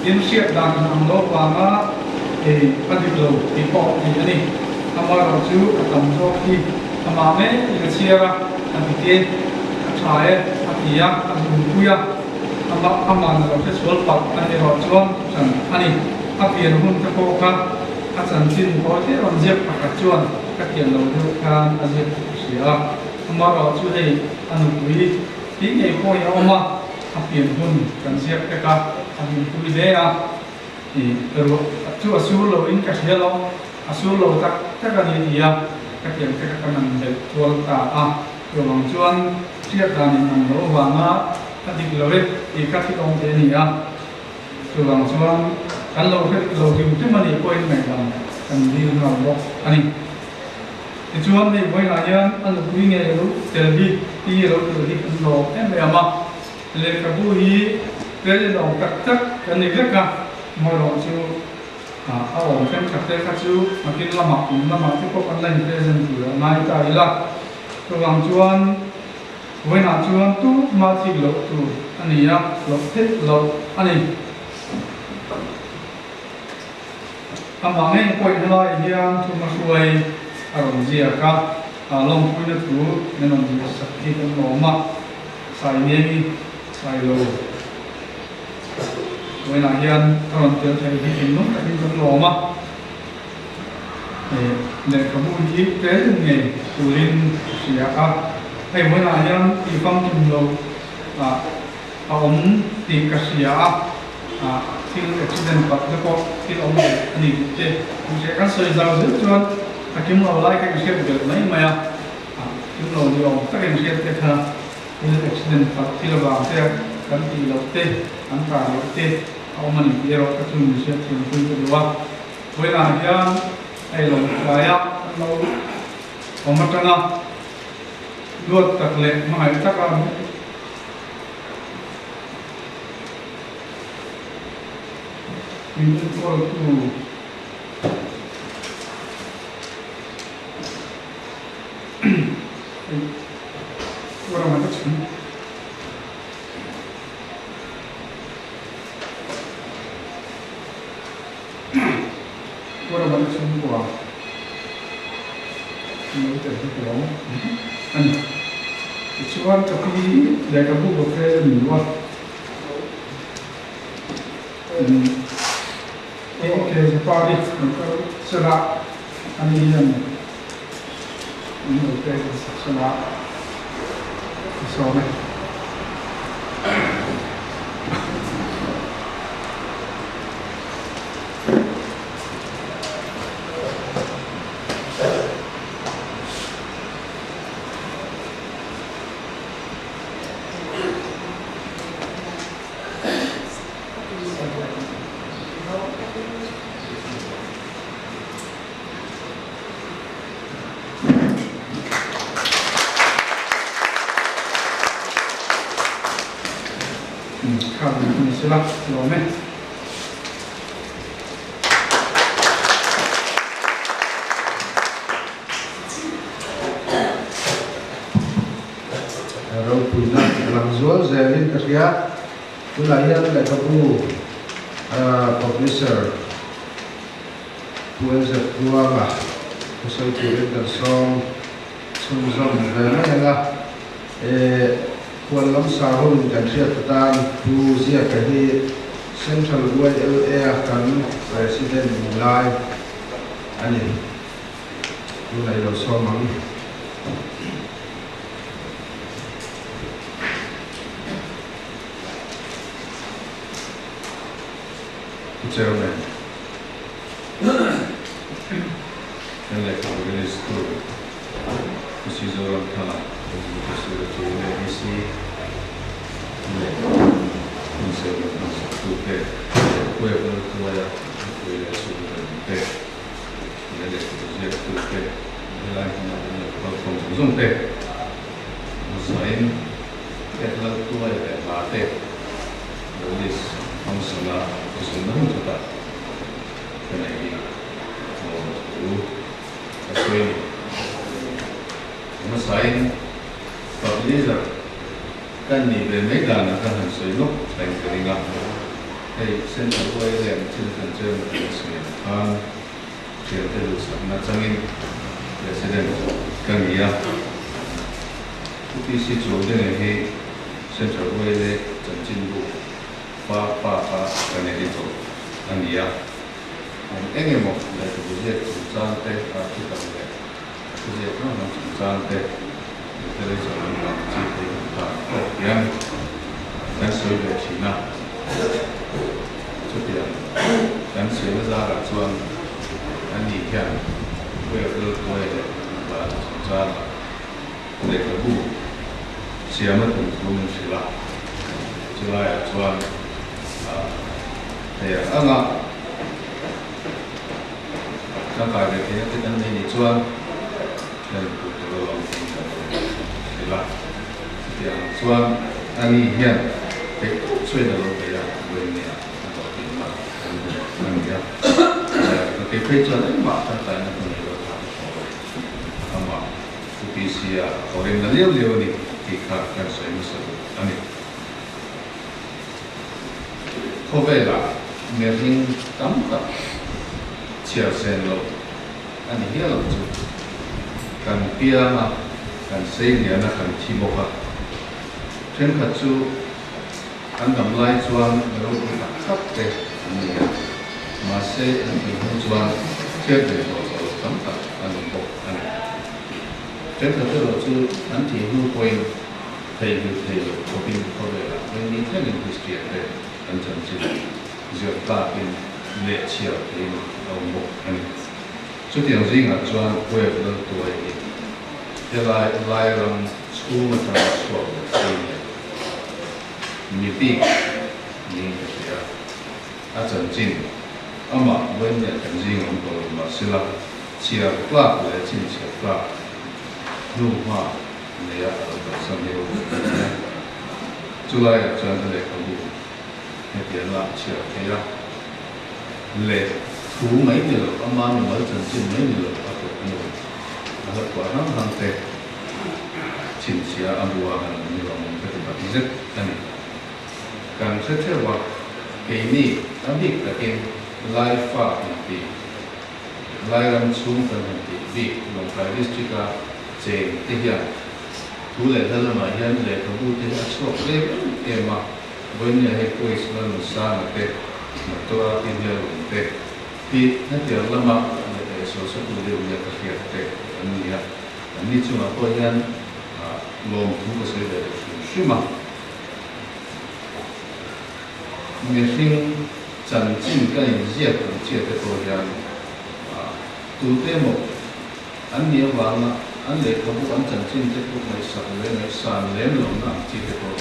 yên siết đang nằm đó và nó thì bắt đầu thì có thì này mà rồi chú tầm cho khi mà mấy cái chia ra anh thì tiền trái anh thì anh dùng quia mà rồi cái số phạt anh thì họ cho anh ấy anh tiền hun cái cô khác anh sản sinh có thể còn dẹp các chuan các tiền đầu tư can anh dẹp xỉa mà rồi chú thì anh quý tí ngày coi ông mà anh tiền hun cần dẹp cái cả anh quý đấy thì rồi chú ở số lâu in cái gì lo số lâu tak cái gì các tiền cái năng để chuan ta rồi bằng chuan chia ra nên năng lâu vàng các đi lâu thì các cái ông thế này rồi bằng chuan kan lo thì tu mani ko in mai dam kan di na lo ani ti chuan nei boy na yan an lu nge lo tel bi ti lo tu di kan lo em ya ma le ka bu hi te le dong tak tak kan ni le ka mo lo chu a om kan ka te ka chu makin lama ti ko kan lai present tu mai ta ila to wang chuan when a chuan tu ma thi lo tu ani ya lo the lo ani amang ko ila hian tu ma suai aron zia ka long pui na tu nenon di sakhi kan lo ma sai nemi sai lo when a hian aron tel thai hi in no ka kan lo ma le ka bu hi te nge turin sia ka hay when a hian ti fam tum lo om ti ka sia til accident pat de ko til om ani te se kan soi zau zut chuan akim lo lai ka se bel nai maya kim lo ni om ta kan se te tha til accident pat til ba te kan ti lo te an ka lo te om ani ero ka chun se tin kun te wa when a hian ai lo ka ya lo om ta na luat tak le mai ta ka in equal to what am I touching? What am I touching for? And it's one to be like a book of prayer and what? Okay, the party set up and then okay, set up. So, là rõ này rồi punya làm zual zerin kasia pulayan le kapu publisher puan ze tua ba kusoi puan dan song sum zom ve na kuan lam sa hon kan ria tan tu zia ka hi central UILA kan president mulai ani tu lai lo so mang chairman and like organize to procedural kala Publisher kan ni về mấy lần là kan hành suy lúc thành cái ngọc hay xin lỗi quay lại trên phần trên cái suy han chuyện cái lúc sắp nó chẳng in để sẽ đến cái gì à cái gì chủ đề này thì xin lỗi quay lại chân chính bộ pa cái này đi chỗ anh gì à anh em một là cái gì chủ trang thế à cái này cái gì nó là chủ trang thế cái đấy là làm chi phí và cổ phiếu đang suy về chỉ nào chút tiền đang suy ra là chuan anh đi theo về cơ quay và ra là để cái bu xem mất từng số mình chỉ là chỉ là chuan thì anh ạ các cái về cái anh đi chuan nên là thì chuan anh hiện cái suy là lúc bây giờ người nhà có tiền mà anh hiểu cái phê cho đấy mà ta tại nó cũng nhiều lắm mà UPC có đến là liều liều đi thì khác cái suy nghĩ sao anh có vẻ là người hình tấm tập chia sẻ lâu anh hiểu lắm chứ cần bia mà cần xây nhà là cần chi một à trên khát chú anh cầm lại chuan rồi cũng khắp thế anh hiểu mà xây anh bị không chuan thiết để rồi tấm tập anh một bộ anh trên khát chú rồi chú anh thì hưu quên thầy rồi có pin có về là mình nhìn thấy những history đấy anh chân chính dựa ta pin lệ chiều thì ông bộ anh chút tiền riêng là chuan quê lên tuổi thì lại làm school mà thằng schoolมีปีนี่ก็คืออาจารย์จินอามาวันนี้จริงๆผมก็มาสิละเชียร์กล้าเลยจินเชียร์กล้าดูมาเนี่ยเราสังเกตจุฬาอาจารย์เลยเขาดูให้เปลี่ยนละเชียร์เฮียเลยถูไม่มีหรอกอามามีอาจารย์จินไม่มีหรอกอาตัวนี้แล้วก็ทั้งทางเตะจินเชียร์อาบัวกันมีเราปฏิบัติเสร็จอันนี้การเชื่อว่าปีนี้อันนี้ก็เป็นไลฟ์ฟ้าอีกปีไลฟ์รำชุ่มกันอีกปีลงไปดิสตริกาเจนที่ยังทุเรศแล้วมาเห็นเลยเขาพูดที่ชอบเล่นเอ็มวันนี้ให้คุยสนุกสนานเตะมาตัวอินเดียลเตะที่นั่นเดี๋ยวละมาโซเชียลมีเดียก็เขียนเตะอันนี้ช่วงพอยันลงทุนก็เสียเลยใช่ไหมมีสิ่งจันจินกันเยี่ยมเจียดตัวอย่างตูเต้หมดอันนี้วางนะอันเล็กเขาบอกอันจันจินจะพูดในสัตว์เลยในสารเล่นลงน้ำจีเตัว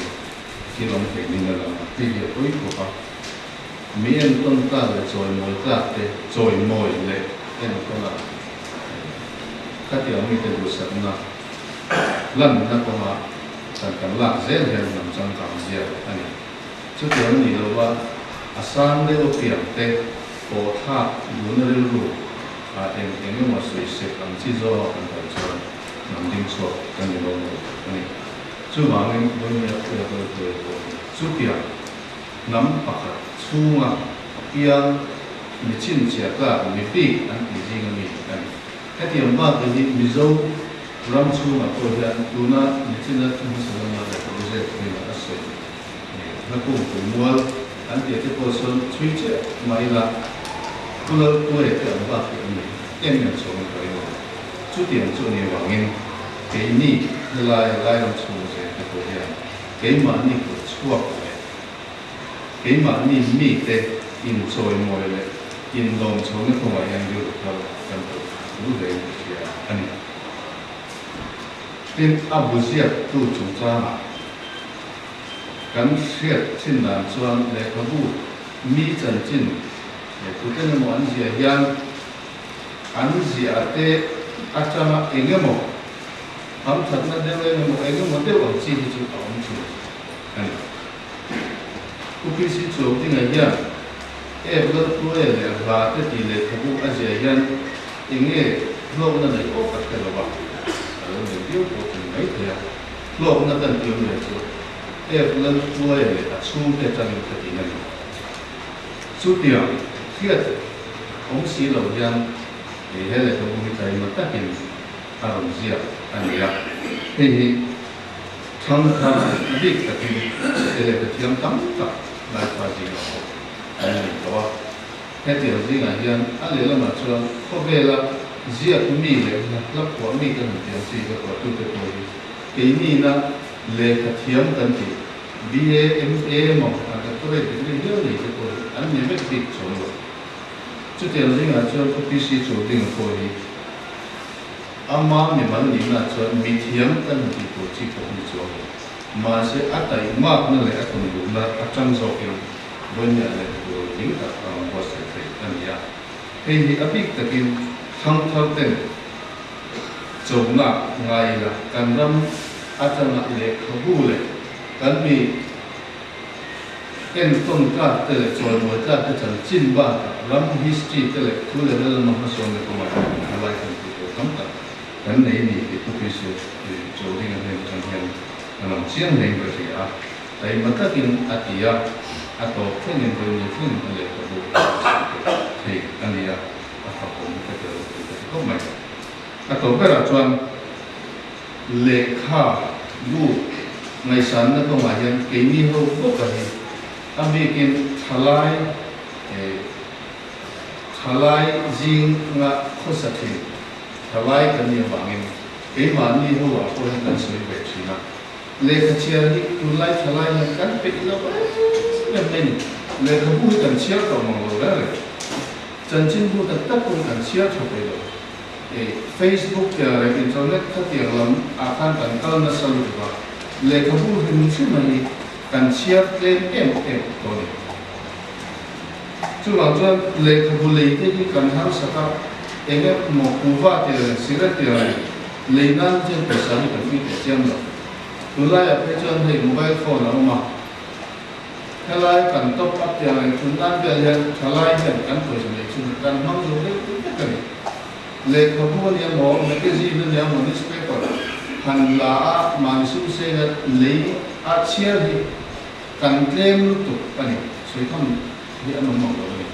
ที่ลงเห็นนี่นั่นแหละที่เยอะอุ้ยเขาบอกมีอันต้นตาเลยจอยมวยตาเตะจอยมวยเลยเอ็นก็ละข้าที่เรามีแต่ดูสัตว์นะลั่นนักว่าสัตว์กันละเสียเห็นน้ำจังกำเยี่ยอันนี้ชุดเดียวนี้เราว่าอาสามเรื่องเปลี่ยนเตะโคท่าลุ้นเรื่องรูเองไม่มาสวยเสร็จอันที่จะอันต่างชาตินำดิ้งสวดกันอยู่ตรงนี้ชุดบางเรื่องวันนี้เพื่อชุดเดียวน้ำปักชูงะเพียงมีชิ้นเชียกล้ามีปีกอันที่จริงมีกันแค่ที่ว่าเป็นมิโซรำชูงะตัวเดียวดูน่ามีชิ้นนั้นที่มันสวยงามเลยรู้สึกมีมันสวยนักบุญผู้มัวอันเดียวที่พอสอนช่วยเจ้าไม่ละก็เลยตัวเองก็ว่าเป็นเต็มอย่างสมบูรณ์ชุดเดียวชุดนี้ว่าเงินเกี่ยนี่ลายลำชูเสียตัวเดียวเกี่ยมันนี่ก็ชั่วเลยเกี่ยมันนี่มีแต่อินโซยมวยเลยอินลมชงนี่คงว่ายังอยู่เรากันตัวรู้เลยเสียอันนี้เป็นอับุเซียตู้จุนจ้ากันเสียชิ้นหลังส่วนเล็กขบูมีจันจินเล็กตัวนี้มันเสียยังอันเสียแต่อาจารย์เองก็ทำทัดนั้นเดี๋ยวเองก็มันเดี๋ยวจีนจะเอาไม่ถูกอันนี้ผู้พิสิทธิ์จบที่ไหนยังเลิกตัวเลยว่าแต่ที่เล็กขบูอาเสียยังเองโลกนั้นเลยโอ้กัดกันแล้วบ้างเดี๋ยวก็ถึงไม่เที่ยโลกนั้นตั้งอยู่เลยจ้ะเลิกตัวเลยสู้แค่จังหวะที่นั่นสุดเดียวเทียบองค์สีเหล่ายังเฮ้ยเลยเขาไม่ใจมันตั้งเป็นอารมณ์เสียอันนี้ละเฮ้ยทั้งบิ๊กแต่ที่เลยก็เทียมตั้งกับนายฟ้าจีนอันนี้ก็ว่าแค่เดียวจริงอ่ะยังอะไรละมาชวนเขาเวลาเสียก็มีเลยนะแล้วหัวมีกันเดียวสิก็ตัวตุ้งตัวนี้ปีนี้นะเลยก็เทียมกันที่ BA MA มั้งแต่ตัวเองเป็นเรื่องนี้ก็ตัวอันนี้ไม่บิ๊กชนเลยจุดเดียวจริงอ่ะชวนผู้พิสิทธิ์ชวนดิ้งตัวนี้อามามีมันนี่นะชวนมีเทียมกันที่ตัวที่ผมชวนมาเสียอัตย์มากนั่นแหละอัตย์ดูนะอัตย์จงเองบนเนี่ยเลยตัวยิ่งกับว่าเสร็จอันนี้เฮ้ยอภิตะกินทั้งทั้งเต็มจงละไงล่ะการรำอาจารย์เล็กเขาพูดเลย กันมีเอ็นต้นการเตลจอยมวยการจะจินบ้านรำ history เตลทุเรศเรามาส่งในกรมอะไรกันที่ทำกันในนี้ที่ทุกปีสุดโจทย์งานในจังหวัดนั้นเชียงใหม่ก็เสียแต่มาตัดกินอาทิตย์อาทิตย์ที่นี่เป็นที่นี่เลยก็ดูที่อันนี้อาทิตย์ผมก็จะก็ไม่อาทิตย์ก็จะชวนเลขาดูในสันนักมาอย่างเกี่ยนี่เขาก็กระดิ่งอเมริกันทลายจิงงะข้อสัตย์ทลายกันเนี่ยบางอย่างเกี่ยมันนี่เขาว่าคนกันสวยแบบนี้นะเลขาเชียร์นี่ทุลายทลายยังกันเป็นแล้วแบบนี้เลขาพูดกันเชียร์ต่อมองเราเลยจันจินพูดกันตัดพูดกันเชียร์ชอบไปเลยFacebook ya internet yang lam akan tangkal nasal juga. Lekabu hinsi mani kan share claim toni. Cuma tuan lekabu lei ni kan harus saka enggak mau kuva tiada sirat tiada leinan jen pesan kan kita jam lah. Tulai apa tuan hei mobile phone rumah. Kalau kan top up tiada tuntan tiada kalau kan pesan itu kan mang juga itu kan. लेखकों ने mall magazine ने न्यूज़पेपर हन्ला मानसून से ले आच्छिया ही कंक्लेम लुटो पनी स्वीकम ये अनुमान लोगे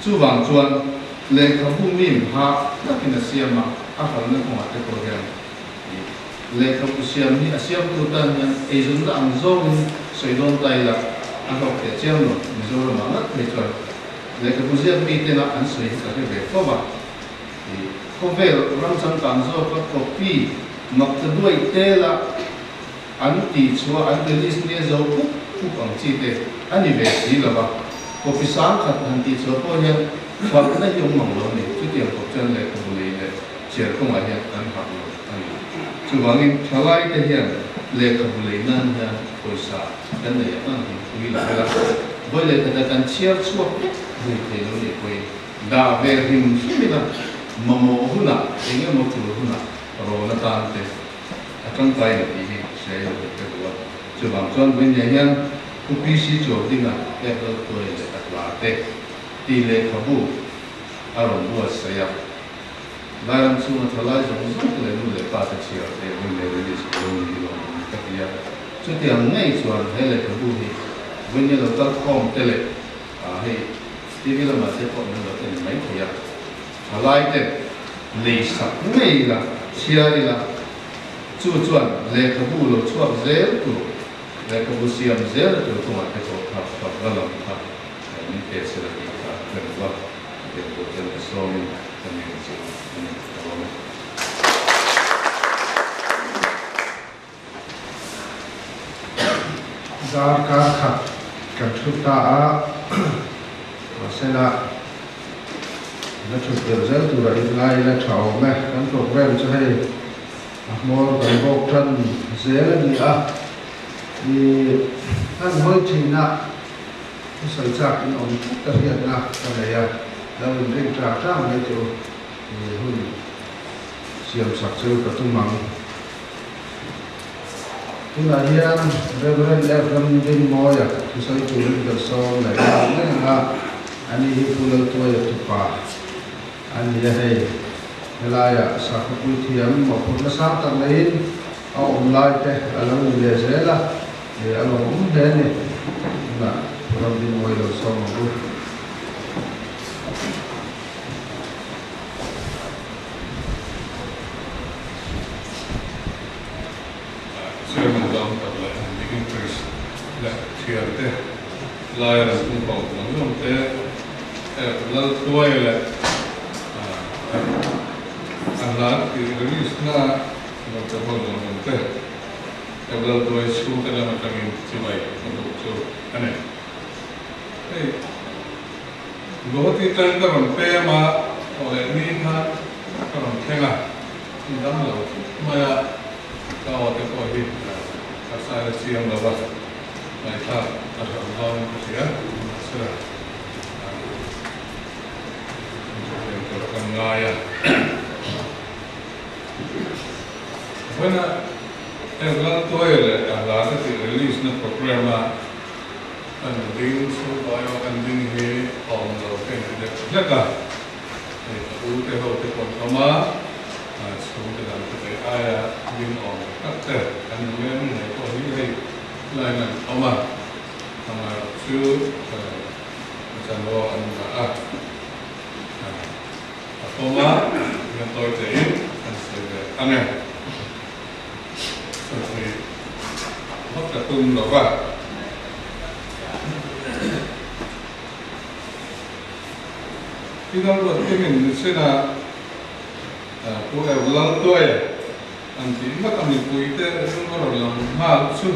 चुवांग चुवान लेखकों में हा लेकिन सियामा अफल ने कौन आते प्रोग्राम लेखकों सियाम ही सियाम तुरंत ने एजेंडा अंजों स्वीडन ताइला अगर केचियम लो मिजोरम मांगा केचुर लेखकों सियाम बीते ना अंशुई करके बेफोबा ko vel ram chang kan zo ko copy mak ta duai te la an ti chua an te list ne zo ku ang chi te ani ve si la ba copy sang khat an ti chua ko ya fa na yong mang lo ni chu tiang ko chen le ko le le cher ko ma ya an ha lo ani chu wang in thalai te hian le ko le nan ya ko sa kan ne ya an hi la la bo le ta kan cher chua ni te lo ni ko da ve him hi la mamo huna inge motu huna rona tante akan kai na ini saya betul sebab tuan benyayan kupisi jodinga level tu ele atlate tile kabu aron buat saya dalam semua thalai jomzo le le pata cia le le sekolah di luar ketia setiap ngai tuan hele kabu ni benyayan letak kom tele hei TV la masih kok menurut ini main ya halai te lei sak nei la siari la chu chuan le khabu lo chuak zel tu le khabu siam zel tu tu ma te ko kha kha galam kha ni te se la ki kha ken wa te ko tel so mi te ni chi ni to lo dar ka kha kan thuta a masela nó chụp được rất từ đấy lai là cháu mẹ căn cột ven cho hay mua cái bọc chân dễ là gì à thì ăn hơi chỉ nè cái sợi chạc cái ống tất hiện nè cái này à là mình định trả trang cái chỗ thì hơn xiêm sạc chơi cả tung măng thì là hiện Reverend Ephraim Jim Moy à thì sợi chủ linh cái sau này là anh ấy phụ nữ tuổi chụp pa anh ấy hay là sao cũng thì em một phút nó sáng tận đấy ông lại thế là ông về sẽ là để ông cũng đến này là làm đi ngồi đầu sau một lúc Syömän tahtalla digin first la sierte laajana kumpautua juonte lal tuoille anlaat release na mutta hoidon juonte lal tuoi suutella matakin sivai mutta ane ei बहुत ही तरह का रंपे मा और नहीं था रंपेगा दम लो मायाก็จะก็เห็นภาษาเสียงเราว่าในท่าภาษาเราเสียเสือเป็นตัวกันง่ายเพราะนั้น Evlan toile ala ta ti release na program an ding so bayo an ding he on lo ken de laka e u te ho te kon kama so te dan te aya ding on ta an men ne ko hi he lai na ama ama chu chan lo an a koma ya to te an se ane thì mất cả tung đó vào khi đó luật cái mình sẽ là cô em lâu tuổi anh chỉ mất anh mình quý thế chúng có được làm ha chút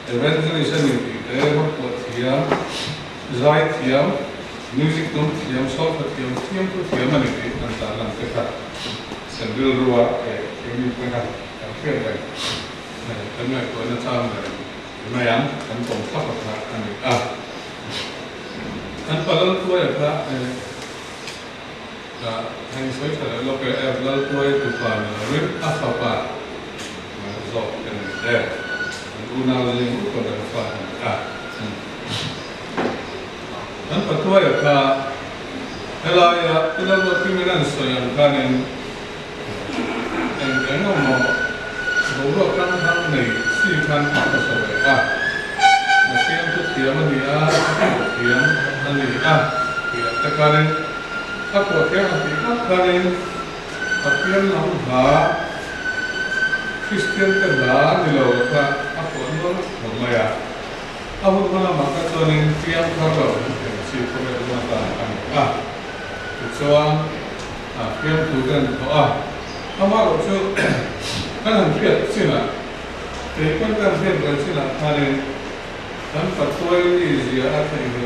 evangelization thì thế mất luật thiam giải thiam music tung thiam song thiam thiam tu thiam anh thì anh ta làm cái khác sẽ đưa ra cái mình phải làm cái này cái này của nó sao này cái này anh tổng pháp là anh anh phải lâu tuổi là anh sẽ phải lâu cái em lâu tuổi từ phần rip alphabet mà dọc cái này đây anh u nào lên cũng còn được phần anh phải tuổi là cái lâu cái mình đang sử dụng cái này anh nó bố đồ căng thẳng này si khăn là sao vậy mà khi em chút tiếng mà thì tiếng anh thì tất cả nên các cuộc tiếng thì tất cả nên các tiếng làm hả Christian cái lá thì lâu cả các cuốn đó một ngày không có làm cái cho nên tiếng khác rồi thì chỉ có thể làm ta thì cho tiếng thủ tên họ không có chỗ kan han fiat sina te kan kan fiat kan sina thane han patoi ni zia a thai ni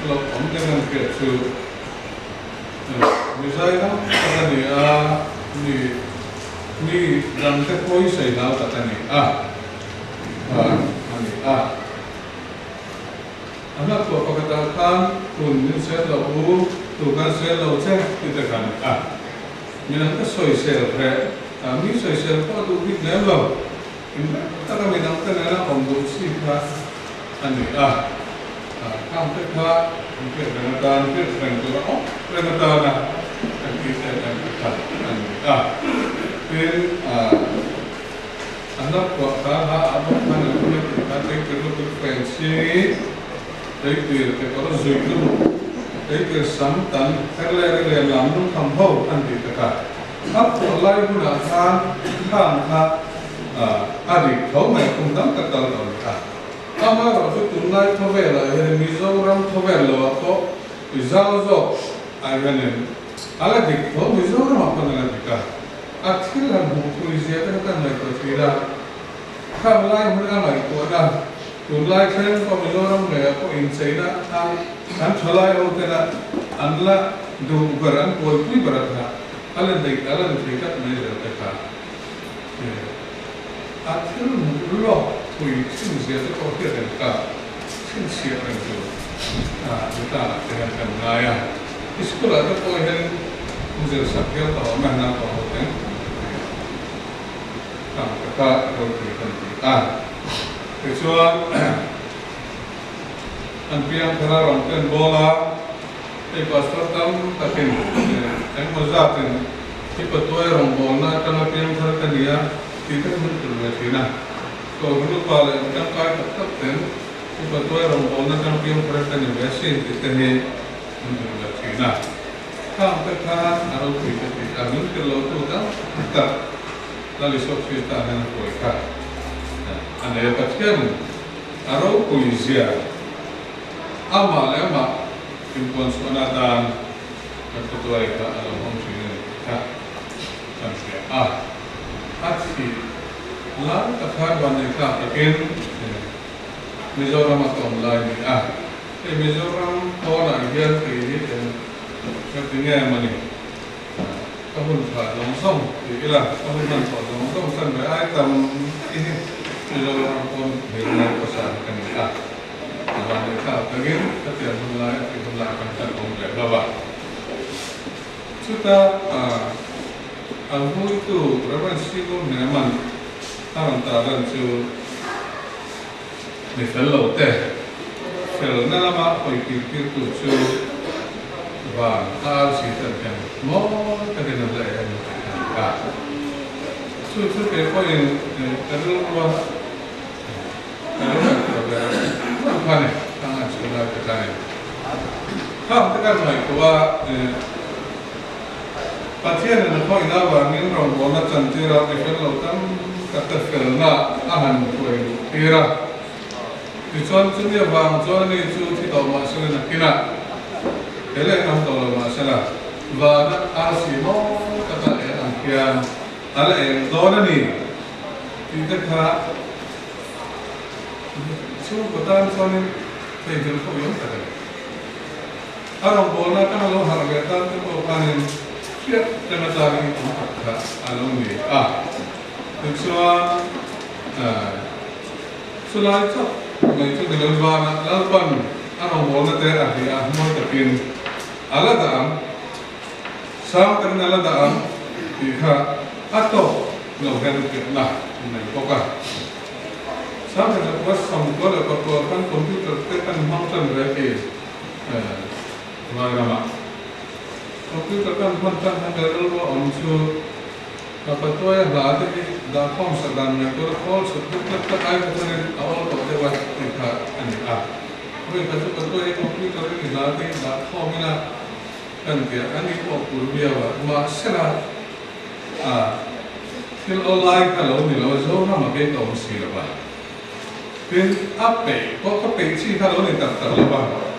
lo om kan han fiat chu ni sai na kan ni ni ram te koi sai na ta ni ana ko pakata kan kun ni se lo u tu kan se lo che ti te kan ni na ka soi se re kami sosial ko tu big level kita kami nak kenal pembuat sifat ane kami tak mungkin renatan renatan kita ane then anak ko kaha abang kan punya kita perlu frekuensi dari kalau zuitu dari samtan kerja lalu kampau ane kita áp lại của nó tham adik thấu mày cùng đắm cả tàu rồi mà rồi chúng tụi này thấu về là Mizoram thấu về là có giao dọc ai vậy nên adik thấu Mizoram apa dengan kita akhir là một người gì đó cái này có gì đó tham lại của nó này của nó tụi lại xem có Mizoram này có in say đó anh thấu lại ông cái đó anh là đủ beran coi quý berat ha alan kita measure kita akhir lo kui sin sia tu kau kira kita sin sia itu kita dengan kenaya sekolah tu kau yang ujar sakit atau mana kau yang kita kau kita kecuali anpiang kerana orang bola pastor tam takin ang mazatin ipatoy rombol na kanapiyang karakaniya kita menurut Cina so menurut pala ang kaya kapten ipatoy rombol na kanapiyang karakaniya besi kita ni menurut Cina kam tekan araw kita amin kalau tu kan kita lalu sok kita dengan mereka anda yang kasihan araw polisia amal Impon sunatan ketua kita alam homsini kita aksi lalu takkan wanita agen Mizoram atau lain Mizoram orang yang ini dan sepertinya mana tahun longsong ilah tahun longsong sampai item ini Mizoram pun dengan pesan kan wanita agen setiap mulai akan terkongsi bawa sudah ang hui tu raman sigo naman ang taran chu ni fellow te fel na lama koi kir tu chu và si tan kan mo ka den la ya ka chu ke ko in ka ru wa ka ru ka ka ne ka chu la ka ne ka ta ka mai ko wa Pathian na ko ina wa ngin rong bo na chan tira ke fel lo tam ka ta fel na a han ko ira ti chon chu ne wang chon ni chu thi to ma su na kina ele nam to lo ma sala wa na a si mo ka ta e an kya ala e do na ni ti ta kha chu ko tan chon ni pe jil ko yom ta a rong bo na ka lo har ge ta ko pa ni Siap dengan tadi kita alami Tujuan selain itu itu dengan warna lalpan orang boleh terakhir ahmad tapi aladam sama dengan aladam jika atau melakukan kita pokok sama dengan pas sambil pertuaran komputer kita menghasilkan berarti mana Komputer kan mantan handal lo onsu apa tu yang dah dah form sedang yang tu call sebut tak ada macam awal tu ada buat kita ini Tapi kalau yang komputer ini dah form ina kan dia ini pun dia masalah fil online kalau ni lo so nama kita mesti lepas. Fil apa? Kau kepeci kalau ni tak lepas.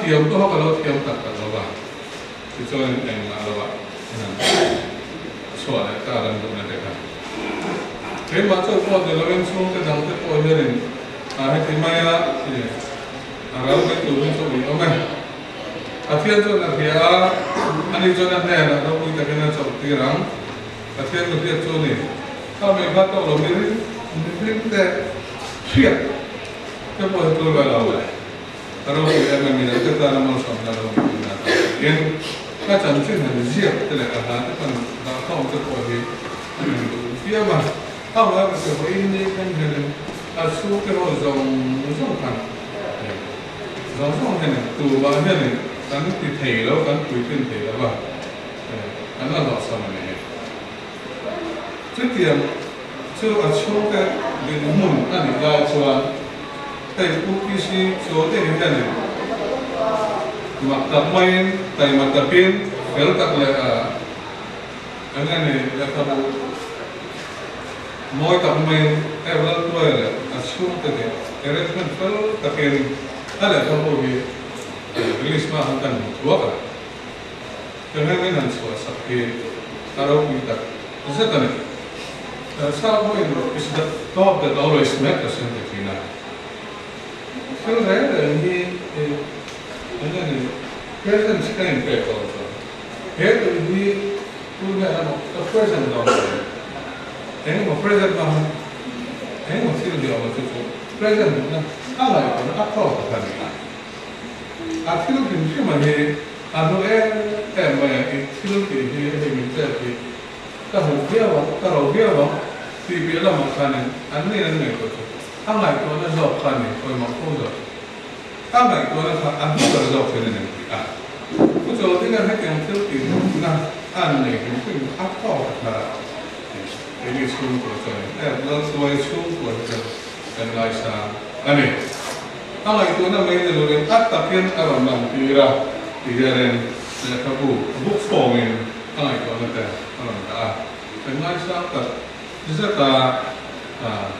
Tiam tu kalau tiam tak lepas. Itu yang apa? Soal karan tu nanti kan. Tapi macam kau dalam semua kedang tu kau ni, hari timaya, aral itu tu ni, oke. Akhirnya tu nanti ani tu nanti ada, kalau kita kena cakap orang, akhirnya tu dia tu ni. Kalau mereka tahu lebih, kita siap. Kita boleh tu berlalu. Kalau kita memilih kita nama sama orang yang macam tu nanti siap terlebih ada kan dah tahu tu boleh. Dia mah tahu lah sebab ini kan dengan asu kalau zong kan, zong kan tu bahagia ni kan detail lo kan kuitin detail lah, kan ada sama ni. Jadi tu asu kan dengan kan dah cuan, tapi ukisi cuaca ni kan maktab main, tapi maktabin, kalau tak le, angin ni, kalau mau tak main, belum tu le, asyik tu deh, arrangement kalau tapi ada kalau ni, rilis mah akan dua kan, kerana ni nanti sakit, kalau kita, macam ni, sahaja itu is the top that always matters in the final. Kalau saya ni Ini present screen paper also. Here we have a present also. Ini present mah, ini masih dia macam tu. Present na, apa itu? Apa kan ini? Akhirnya kita macam anu macam itu kita minta kalau dia si bila makanan, anu itu. Apa itu? Anu job kan ini, kau mahu Kami itu adalah ahli kerja firman Allah. Betul dengan yang terkini, nah aneh mungkin apa kata ini sungguh betul. Belum semua sungguh betul dan laisa aneh. Kalau itu namanya dulu ataupun orang mampira dijarin kabu bukfomin. Kalau itu ada orang dah dan laisa tak. Jika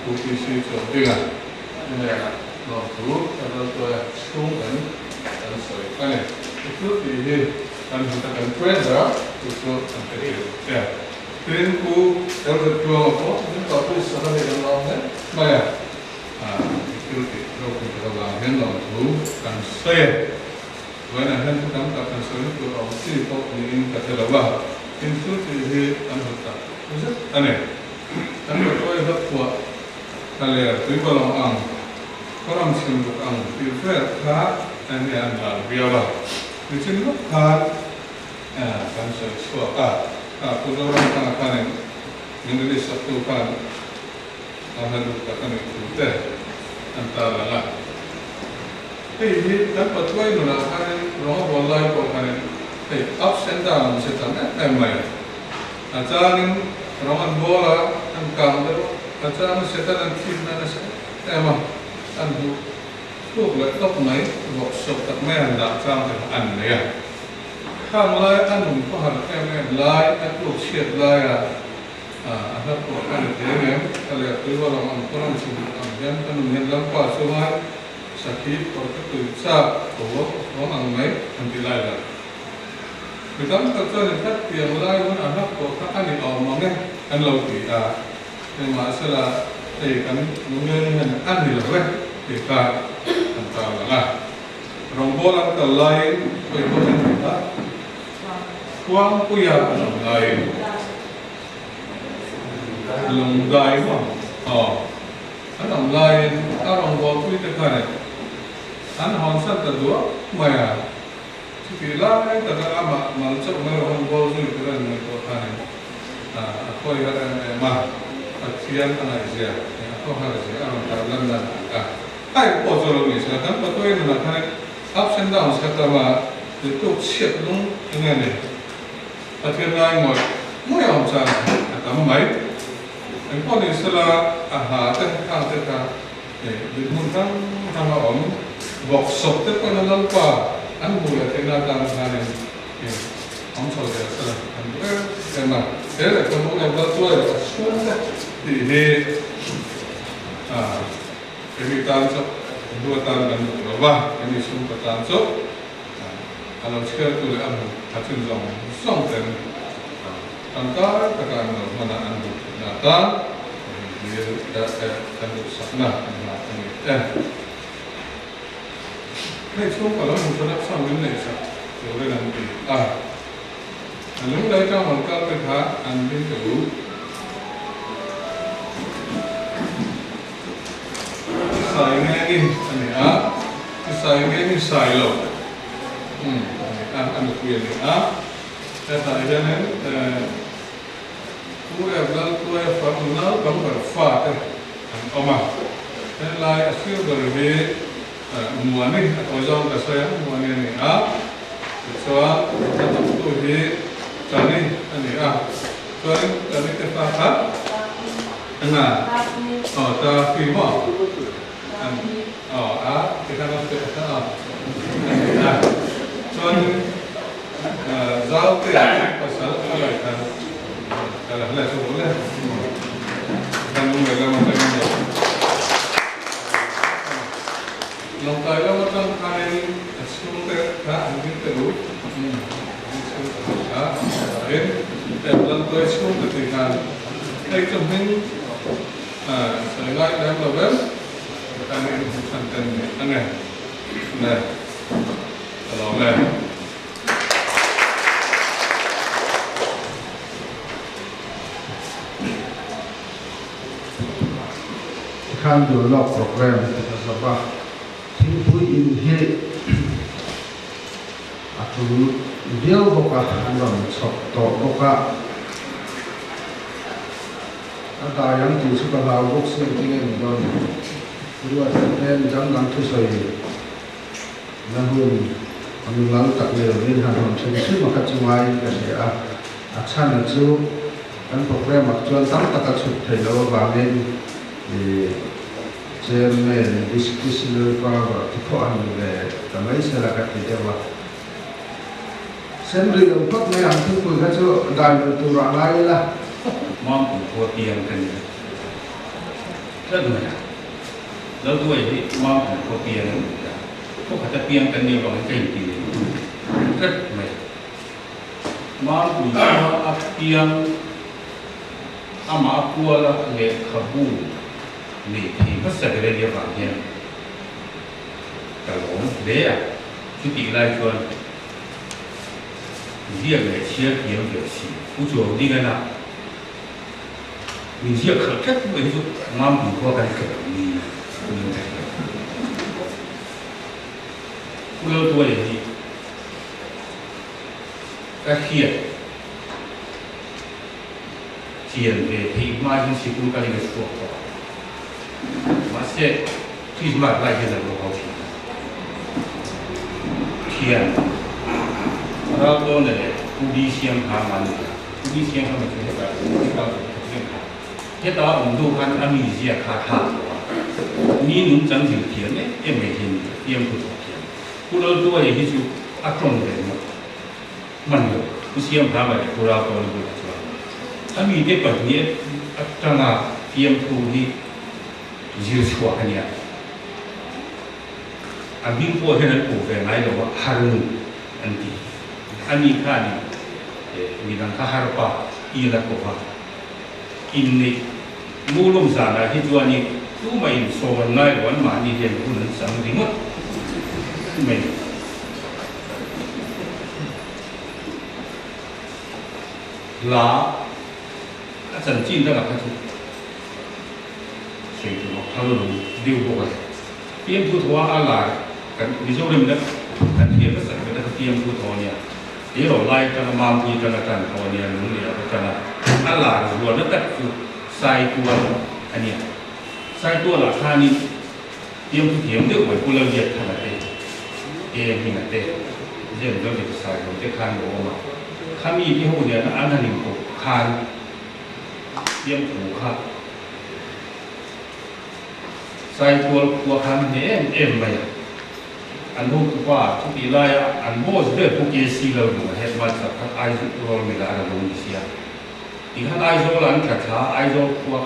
bukti itu dengan Lalu kalau tu sungkan dan sorry, kan itu dia kan kita kan pressure itu sampai ya. Trinku kalau kedua apa itu tapi sudah yang lain, mana? Itu kalau kita lakukan lalu kan saya, mana hendak kita kan saya itu awasi itu ini kata lepas itu dia kan kita, betul? Aneh. Kan kalau itu kuat kalian tu kalau Orang sibuk prefer ini adalah biasa. Di sini kan sesuatu Puzoran kan menjadi satu kan ahadu kan itu teh antara lah. Ini kan patuai nuna kan roh wallahi ko kan ups and downs setan emai. Ajaran rohan bola kan kamera ajaran setan tim nana emah andu tuh laptop mai workshop tak mai anda cang an ya. Kam lai anu ko har em lai aku siap lai ada ko kan dem kalau tu orang an koran sini yang kan mengelam pas semua sakit korte tu sa ko orang mai anti lai lah. Betul betul dekat yang lai pun ada ko kan ni omong kan lauti yang masalah kan mungkin an ni lah dekat antara lah. Rombolan ke lain ko kita kuang kuya ang lain lunggai mo ang lain arong bo kuy te kare an honsan ta do maya sikila ay ta ama malchok mo hong bo su kuran mo ko kare ako ya ma aksian ang isya ako harus arong tarlan na ay po solo ni sa kan patoy na kare ups and downs kata ma itu siap lung ngene Akhir ngai moi om san atama mai engkau ni sela ten kang di mun kang sama om workshop te ko nalang pa an buya te na tam hanen om so de sela an tema ele ko mo na bato e sunta di he ini tanso dua tan dan ba ini sunta tanso kalau sekarang tu le am hatin zong song ten antara tekan mana anu data dia anu sakna ini kalau muncul sama ini sah boleh nanti lalu mereka mengkal mereka ambil dulu sayangnya ini sayangnya ini silo anu kuya ni kata jangan kuya belal kuya farunal kamu berfat omah dan lai asyik berbe muani atau jauh kesaya muani ni soal tetap tu di kani ani soal kani terpakat tapi mau kita nak kita soal zauke pasal apa kan kalau lah boleh kan mungkin macam ni longkai lah macam kali sesuatu tak mungkin terus dalam tujuan ketika kita mungkin saya dalam level kita ini bukan aneh nah kalau lah kan develop program kita sebab timbul ini atau dia bukan orang sokto bukan ada yang disuka lalu sendiri dan dua dan jangan terusai namun mengulang tak lebih harus sendiri maka cuma ini acan itu kan program aktual tak cukup terlalu banyak di Jerman diskusi lepas tipuan le, tamai selakat dijawab. Sendiri untuk ni antu pun kacau dah berturut lagi lah. Mampu buat yang kena. Kenapa? Lalu dua ini mampu buat yang kena. Kau kata yang kena orang kena. Kenapa? Mampu buat yang ama aku lah le kabul. Niก็สักเรื่องบางอย่างแต่หลงเลี้ยชุดที่ไล่ชวนเรียกเลยเชี่ยเพียงเดียวสิผู้ชมนี่กันนะมีเชี่ยขัดแค่ไม่รู้มั่งถึงพวกกันเกิดมีคุณใจผู้เราตัวอย่างนี้ก็เครียด tiền về thì mai chúng chỉ cũng cái này suốt rồi mà sẽ khi mà lại cái là một hậu tiền然后呢，不理想他们，不理想他们就是个比较健康。这到温度看，阿米些卡卡，你能整条天呢？也没天，也不多天。不然多也是就阿重的嘛，慢了，不想他们不然多了不错。阿米的本年阿张啊，天土的就错很呀。阿米过现在部分来的话，还能安定。Ani kani, minang kaharpa ila ko ha. Inni mulum sana hituan ni tumain sowan ngai wan mani hian kunan sang ringot. Tumain. La asan chin da ka thu. Sei tu ha lu diu bo ka. Tiêm thu thua ala kan ni zo rim da kan hian ka san ka tiêm thu thua ni. Ini orang lain kerana mampu kerana kan kawan yang mulia kerana Allah luar letak tu saya tuan ani saya tuan lah kani tiap dia buat pulau dia kan ada hingga ada dia juga di saya dia kan bawa kami di hujan anak ni ko kan tiap buka saya tuan kan banyakอันนู้นว่าทุกทีไรอันโม่เรื่องพวกเอซีเราดูเห็นมาจากทางไอโซโลมีอะไรเราดูเสียอีกทางไอโซโลอันกระชาไอโซพวก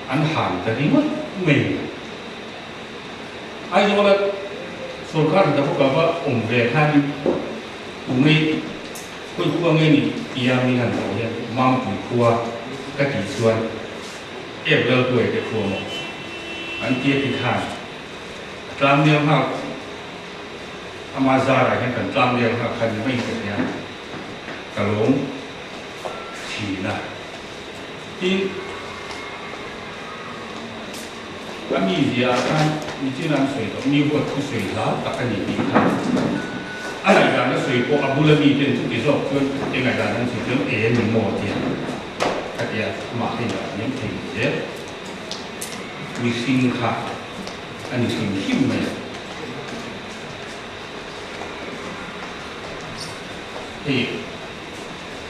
อันหันแต่นี่มันไม่ไอโซโลส่วนข้างแต่พวกเราว่าองค์เวทานตรงนี้คุยพวกนี้นี่เอียมีหันตัวเนี่ยมั่งปุ๋ยคัวกะทิส่วนเอฟเลิกด้วยแต่คัวหมดอันเตี้ยที่ข้างกลางเดียวมากอามาซาอะไรกันกันตามเรียงหักคันไม่เกิดเนี่ยกระหลงฉีนะที่ก็มีเดียกันมีที่นั่งสวยต่อมีวัตถุสวยล้าตักกันอย่างนี้ครับอะไรกันก็สวยพวกอับดุลมีเป็นทุกที่ชอบเพื่อนยังไงกันนั่นสิเรื่องหนึ่งโมเดียก็เดียมาให้เราเนี่ยถึงเยอะมีสิ่งค่ะอันนี้สิ่งที่ไม่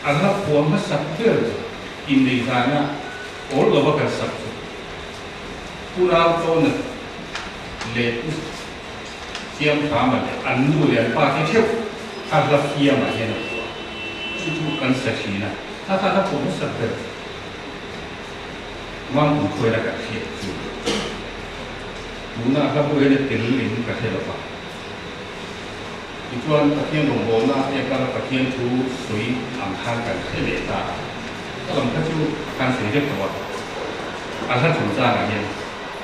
agak puan masak ker ini sana orang bakal sakit. Pulau tu nak let siam kama anu yang pakai cip agak siam aja nak itu kan sakina.ถ้าpuan masak ker, mampu kau nak kasih tu. Muna kalau ada telur kasih apa? Ituan pakaian rombongan yang kalau pakaian tu sui angkat keleta. Kalau kita tu kan sedikit tua. Asal susah aja.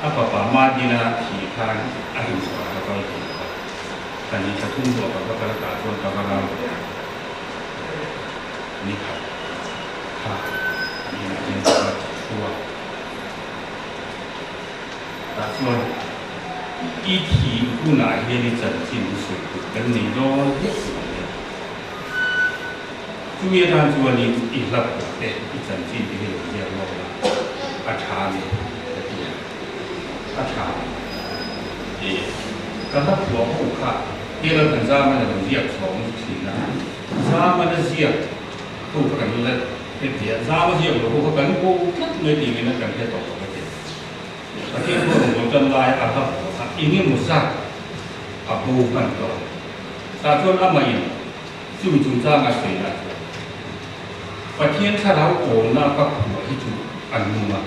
Apa madina hikan ahli sekolah kalau kita. Dan ini satu dua kalau katuan kalau nikah. Ini yang tua. Tasuan一提不哪些的整进水跟你都一起的，注意他说你一拉的一整进的有些落了，查的这边，查，刚才我后看，第二个咱们的热从起呢，咱们的热，都可能在这边，咱们热有不可能不那里面的感觉到的。而且我真来啊，ini musak abu kantor. Satu nama ini jujur jangan sila. Pasien sarau ona kakua itu anuma.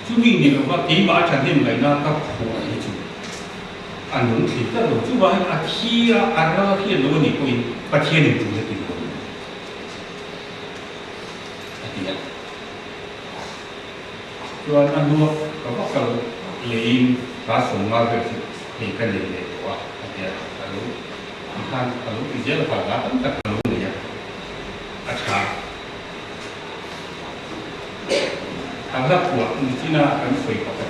Cumi ni kalau tiba cantik lainnya kakua itu. Anum kita lo cuba akhir ada akhir lo ni koi pasien itu jadi. Artinya. Tuan anu kalau lain kasih mager sih kan jadi wah dia kalau izin pada kan tak kalau dia acah agak kuat di Cina kan sui pakai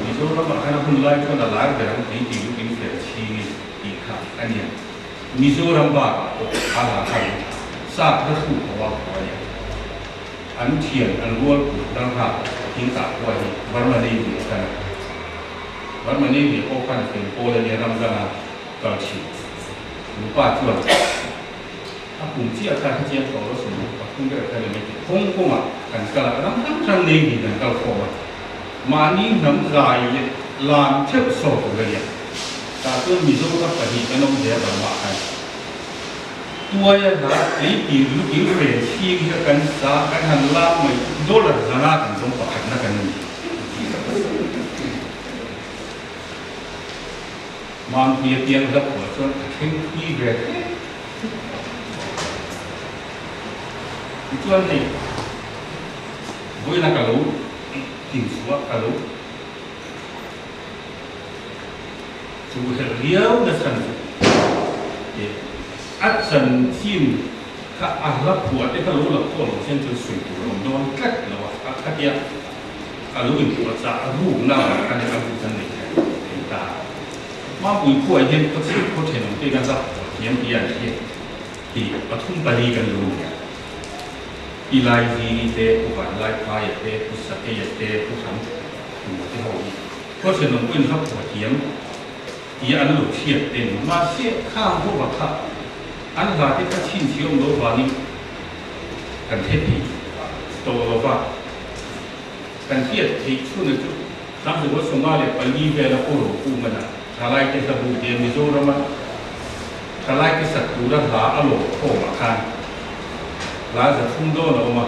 di sana makanya pun lain kan ada dalam tinggi versi ikan ani Mizoram bah ala kan saat terus bawa bawa อันเทียนอันวัวดังหาทิ้งตากไว้วันมานี้ดีกันวันมานี้ดีโอคันเป็นโอเลเนียรัมกันกัลชิหรือป้าจวนถ้าผมเชื่อการเจียมต่อแล้วสมมติว่าคุณได้แค่ไหนคงคงอ่ะกันกระนั้นทั้งนี้ดีกันกัลโฟมานี้น้ำลายลานเชื่อโซ่เลยแต่ตัวมีโซ่กับปฏิกันน้องเดียบมาให้ตัวอย่างนั้นไอ้ที่รู้ที่เรียนที่กันสากันหันล่างไม่โดนหน้ากันสมบัตินักกันนี่มันเพียงรับหัวจนทิ้งที่เรียนจนนี่บุยนักรู้ทิ้งสวะกันรู้ชูเรียวนั่นสันอัศนซิมถ้าอาลับหัวที่เขารู้หลักตัวเราเช่นจะสุยตัวเราโดนกัดเราอ่ะกัดยาอารู้เป็นตัวจะรู้หน้าการในการพูดกันนี่เป็นตามาบุยผู้ไอ้เห็นก็สิ่งเขาเห็นที่กันสักเยี่ยมเยี่ยมที่ปฐุมปรีกันรู้อีไลจีเตผู้กันไลพายเตผู้สักเอเตผู้ทำหัวที่เขาเพราะฉะนั้นเป็นทับหัวเทียมที่อันหลุดเทียบเต็มมาเสียข้างพวกบักขับอันว่าที่เขาชินเชี่ยวโลกว่านี้กันเทพีโตโลว่ากันเทียบที่ช่วงนั้นตั้งแต่ว่าสมัยเด็กไปลีเวลาโอโรกูมันอ่ะทลายที่สบู่เดียมิโซรามันทลายที่สัตว์ดูรักษาอารมณ์โผล่มาคันลาจะทุ่มโดนออกมา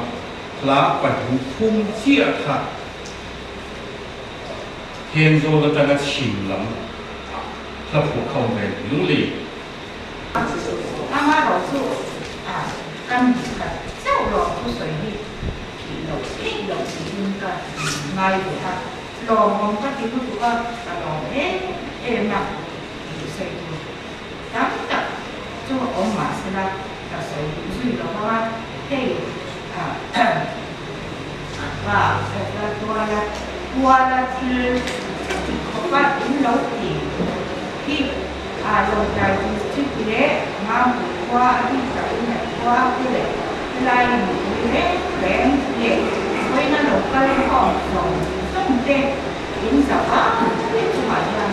ลาปัดหูทุ่มเชี่ยค่ะเฮนโซก็จะกันชิมหลังถ้าพวกเขาเป็นลุงลี阿妈老祖啊，跟走路不随意，路是应该挨住他，路望不見嗰度啊，路嘛，隨住，咁就做我嘛是啦，就隨住路啊，嘿啊，多啦是，我發現老啲，啲。lồng dài chữ thế mà qua đi cái này qua cái này lại một cái bén để với nó lồng cây còn còn không tên đến giờ á cái chỗ mà là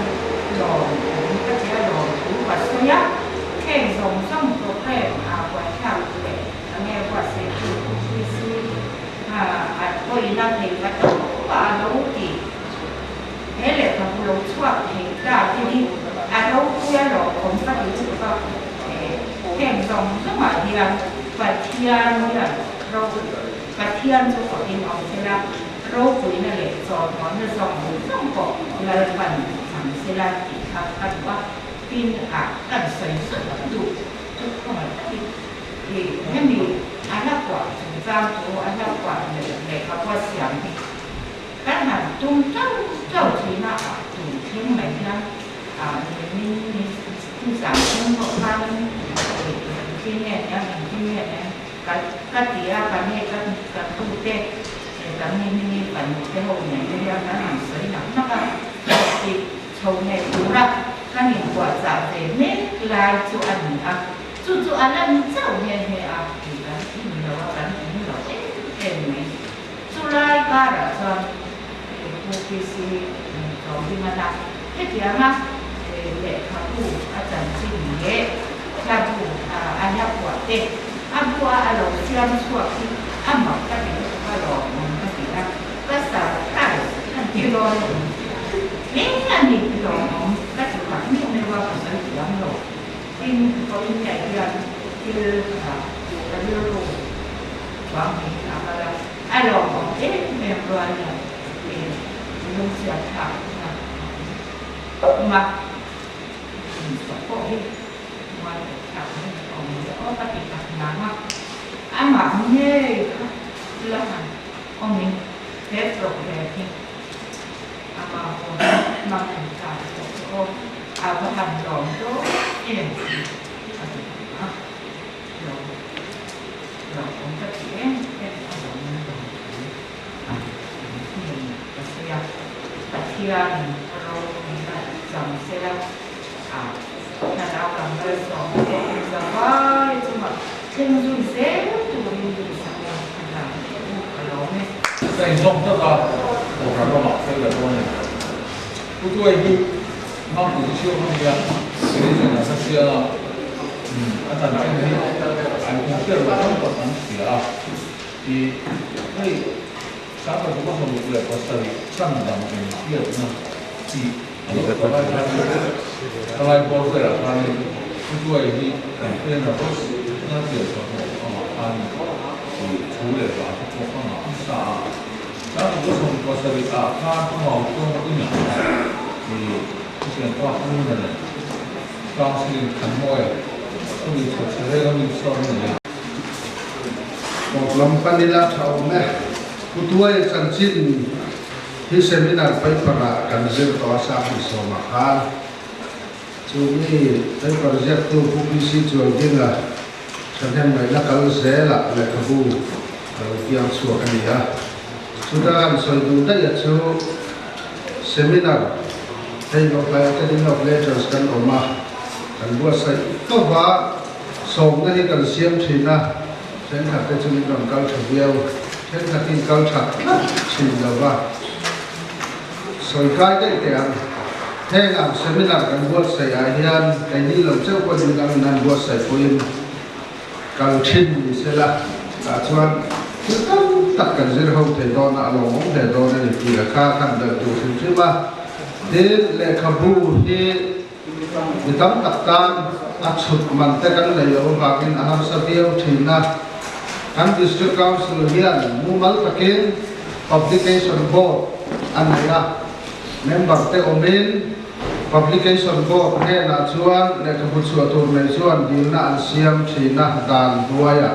đồ cái chế đồ cũng vật số nhất khen dòng xong rồi khen quả theo để nghe quả sẽ thôi là thì bắt đầu và nấu thì thế là không lâu suốt thì ra thì đi đâu cũng là cũng phát triển được không? Kèm dòng rất là nhiều và thiên là rau và thiên cho họ đi học sẽ là rau quý là để cho nó dòng không có là phần thằng sẽ là chỉ khác quá pin cần sấy rất là đủ chứ không phải thì cái mình ăn là quả chúng ta chỗ ăn là quả để có qua xiềng thì các hàng tung trong thì là đủ thiên mấy năm mình giảm không có khăn kinh nghiệm nha mình kinh nghiệm này các tí là cái này các tu tê cái này mình phải một cái hồ này bây giờ cái hàng sấy nắng nó cả thì châu này đủ ra cái này quả giảm để mấy lại chỗ ăn chỗ ăn là mình chậu này thì thì cái mình đâu có cái mình đâu cái này chỗ lại cả là cho cô kia si có đi mà làm thế thì mà đểเขาดูอาจารย์สิ่งนี้เราดูอันนี้ปวดเด็กอันตัวอารมณ์เชื่อมชั่วที่อันหมอกก็เป็นว่าหลอกมันก็สินะก็สาวใต้อันที่รอนี่อันนี้หลอกก็ถือว่าไม่ว่าภาษาเสียงหลอกที่เขาใหญ่เรื่องที่เรื่องวางให้ทำอะไรไอ้หลอกเอ๊ะไม่รู้อะไรเป็นลูกเสียขาดนะมาcó cái ngoài cảm thấy còn có các cái đặc nắng á ăn mặc nghe là ông mình hết rồi thì mà còn mang thành cả cô có thành đòn đó em rồi cũng có chị em thì rồi dòng xe 나라가 그래서 그래서 와 정말 생존 세도 우리 상황한다. đây trong tất cả một cái đó là cái là con này tôi đi mang từ chiều hôm nay cái này là sao xưa anh ta nói cái anh cũng biết là không có thằng gì à thì cái sáng nay chúng ta không được có sự sang đồng tiền kia nữa thì cái này bao giờ là cái này tôi đi cái này là có nó kiểu của anh thì chú để vào cái con nó sao sáng nay chúng ta có sự không màu không có cái gì thì cái chuyện qua không như này刚是很多呀，所以才这个没说呢。 một lòng panila thầu mẹ cụ tuổi chân chín hi seminar phải para kan zel to sa hi so ma khan chu ni tới project tu publicity chu ding la sanhen mai la kal se la le ka bu kiam chu kan ya chu da an soi du da ya chu seminar thấy nó phải cái đỉnh of letters kan oma kan bua sai to ba som na hi kan siam thina sen thật cái chung đồng cao chụp video sen thật tin cao chặt chỉ là ba soi cái tiền thế làm seminar kan buat saya hian cái đi làm sao có những cái nan buat saya poin cao chín thì sẽ là chuan tất cả những hậu thể đó là lòng thể đó là chỉ là khá khăn được tu sinh chứ ba thế lệ khabu thì tấm tập tan chụp màn tay kan lấy ở và cái anh sẽ biểu thì na kan district council hian mumal takin publication board anaya member te omin publication board he na chuan le ka bu chu tur nei chuan dil na an siam thina dan huaya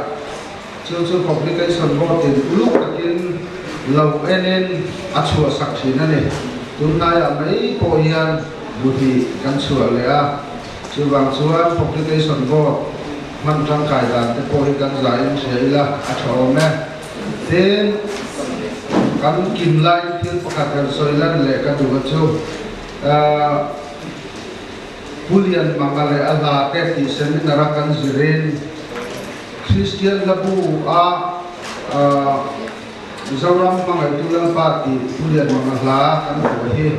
chu publication board in uluk takin lo enen achua sak thina ni tunai a mai po hian buhi kan chu le a chu wang chuan publication board man trang cài đàn cái coi căn giải sẽ là cho mẹ tên căn kim lại thiên phát triển soi lên lệ cái đồ chú Julian Mangale Allah cái thì seminar kan zirin Christian labu Zoram Mangai tulang party Julian Mangala kan ko hi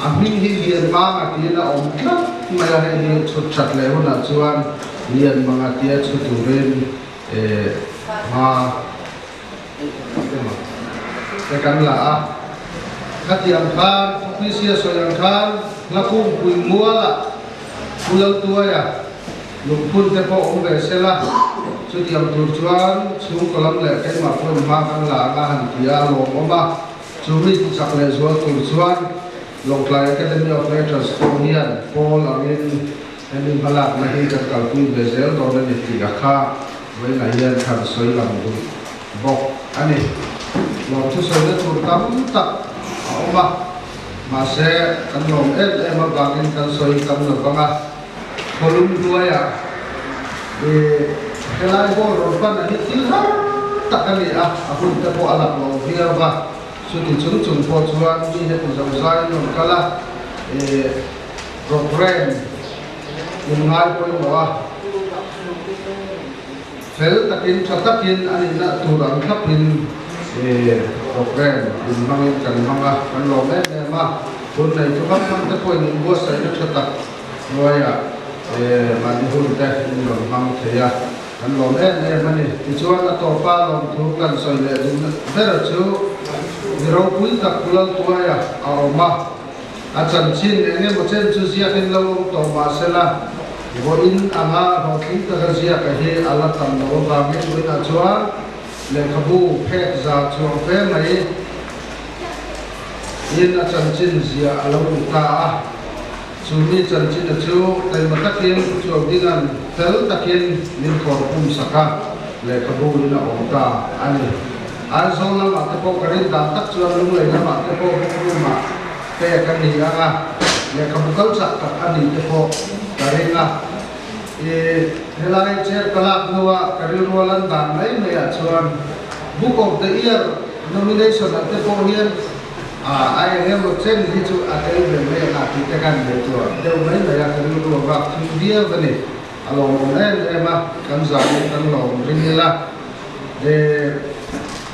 amin hi hian ma ngati na om klap mai ha hi chut chat le hona chuan lian mga tia chu turin ma cái căn là các tiệm khan office so yang khan la kum pui mua la pulau tua ya lục phun te po ông về xe la chu tiệm tu chuan chu kolam le cái mà phun ma kan la nga han tia lo ma chu mi chak le zo tu chuan long lai academy of letters ko hian Paul arin nên balak na hi kan kal pui bezel do na ni ti kha với na hian khan soi lam du bok ani lo chu soi na tur tam tak mà sẽ kan lom em ma ba kin kan soi kam no banga kolum duaya e kelai bo ro pan ani til ha tak ani a apun te po alak lo hia ba su ti chung po chuan ni he tu zau zai no kala program ngai poi wa fel takin thatakin ani na turang thapin program mang kan manga kan lo me ma kun nei chu kam te poi ni bo sai na thata noya ma ni hun te ni lo mang theya kan lo me mani ti chuan na to pa lo thu kan soi le dun vera chu zero pui tak kulal tuaya aroma achan chin enge mo chen chu sia kin lo to ma sela bo in anga ho tin ta sia ka he ala tam no ba me wi na chuan le khabu phet za chuang fe mai in achan chin sia alo ta a chu mi chan chin chu tai ma takin chu dingan tel takin min khor pum saka le khabu ina om ta ani an so na ma te po karin dan tak chuan lung le na ma te po ma te kan ni anga le khabu kal sak tak ani te po karinga helai chair kalak nuwa karir walan dan mai me a chuan book of the year nomination at the po here I am a chen hi chu a tel be me na ti te kan le chu de mai me ya karir ro ba thu dia bane along ne ema kan za kan lo ring la de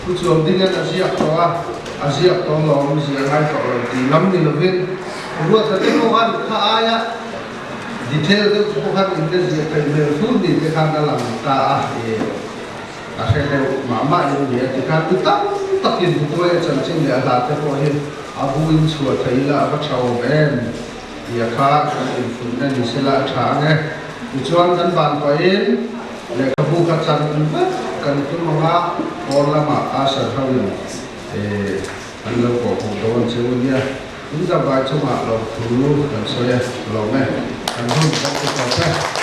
ผู้ชมที่งั้นอาเซียตัวต้องลองเสียงให้ต่อตีน้ำนี่เราเป็นรู้ว่าที่เราวันข้าอายะดีเทลที่พวกเขาอินเดียเป็นเรื่องทุนดีที่ข้างด้านหลังตาอาเซียนมาอยู่เนี่ยที่ข้างตักกินตัวเองจริงๆเนี่ยหลักที่พอเห็นอาบุญสวดไทยละก็ชาวแม่ยาข้ากันอินฟุนนั่นนี่สิละช้างไงผู้ชมกันบานไปเองเลยกระบุกกระจันกันตุ้มมาโอลามาอาศัยเขาอยู่อันเราบอกของตัวเชื่อเนี่ยนี่จะไปช่วยเราถูกันสวยเราไหมอันนู้นก็จะต่อไป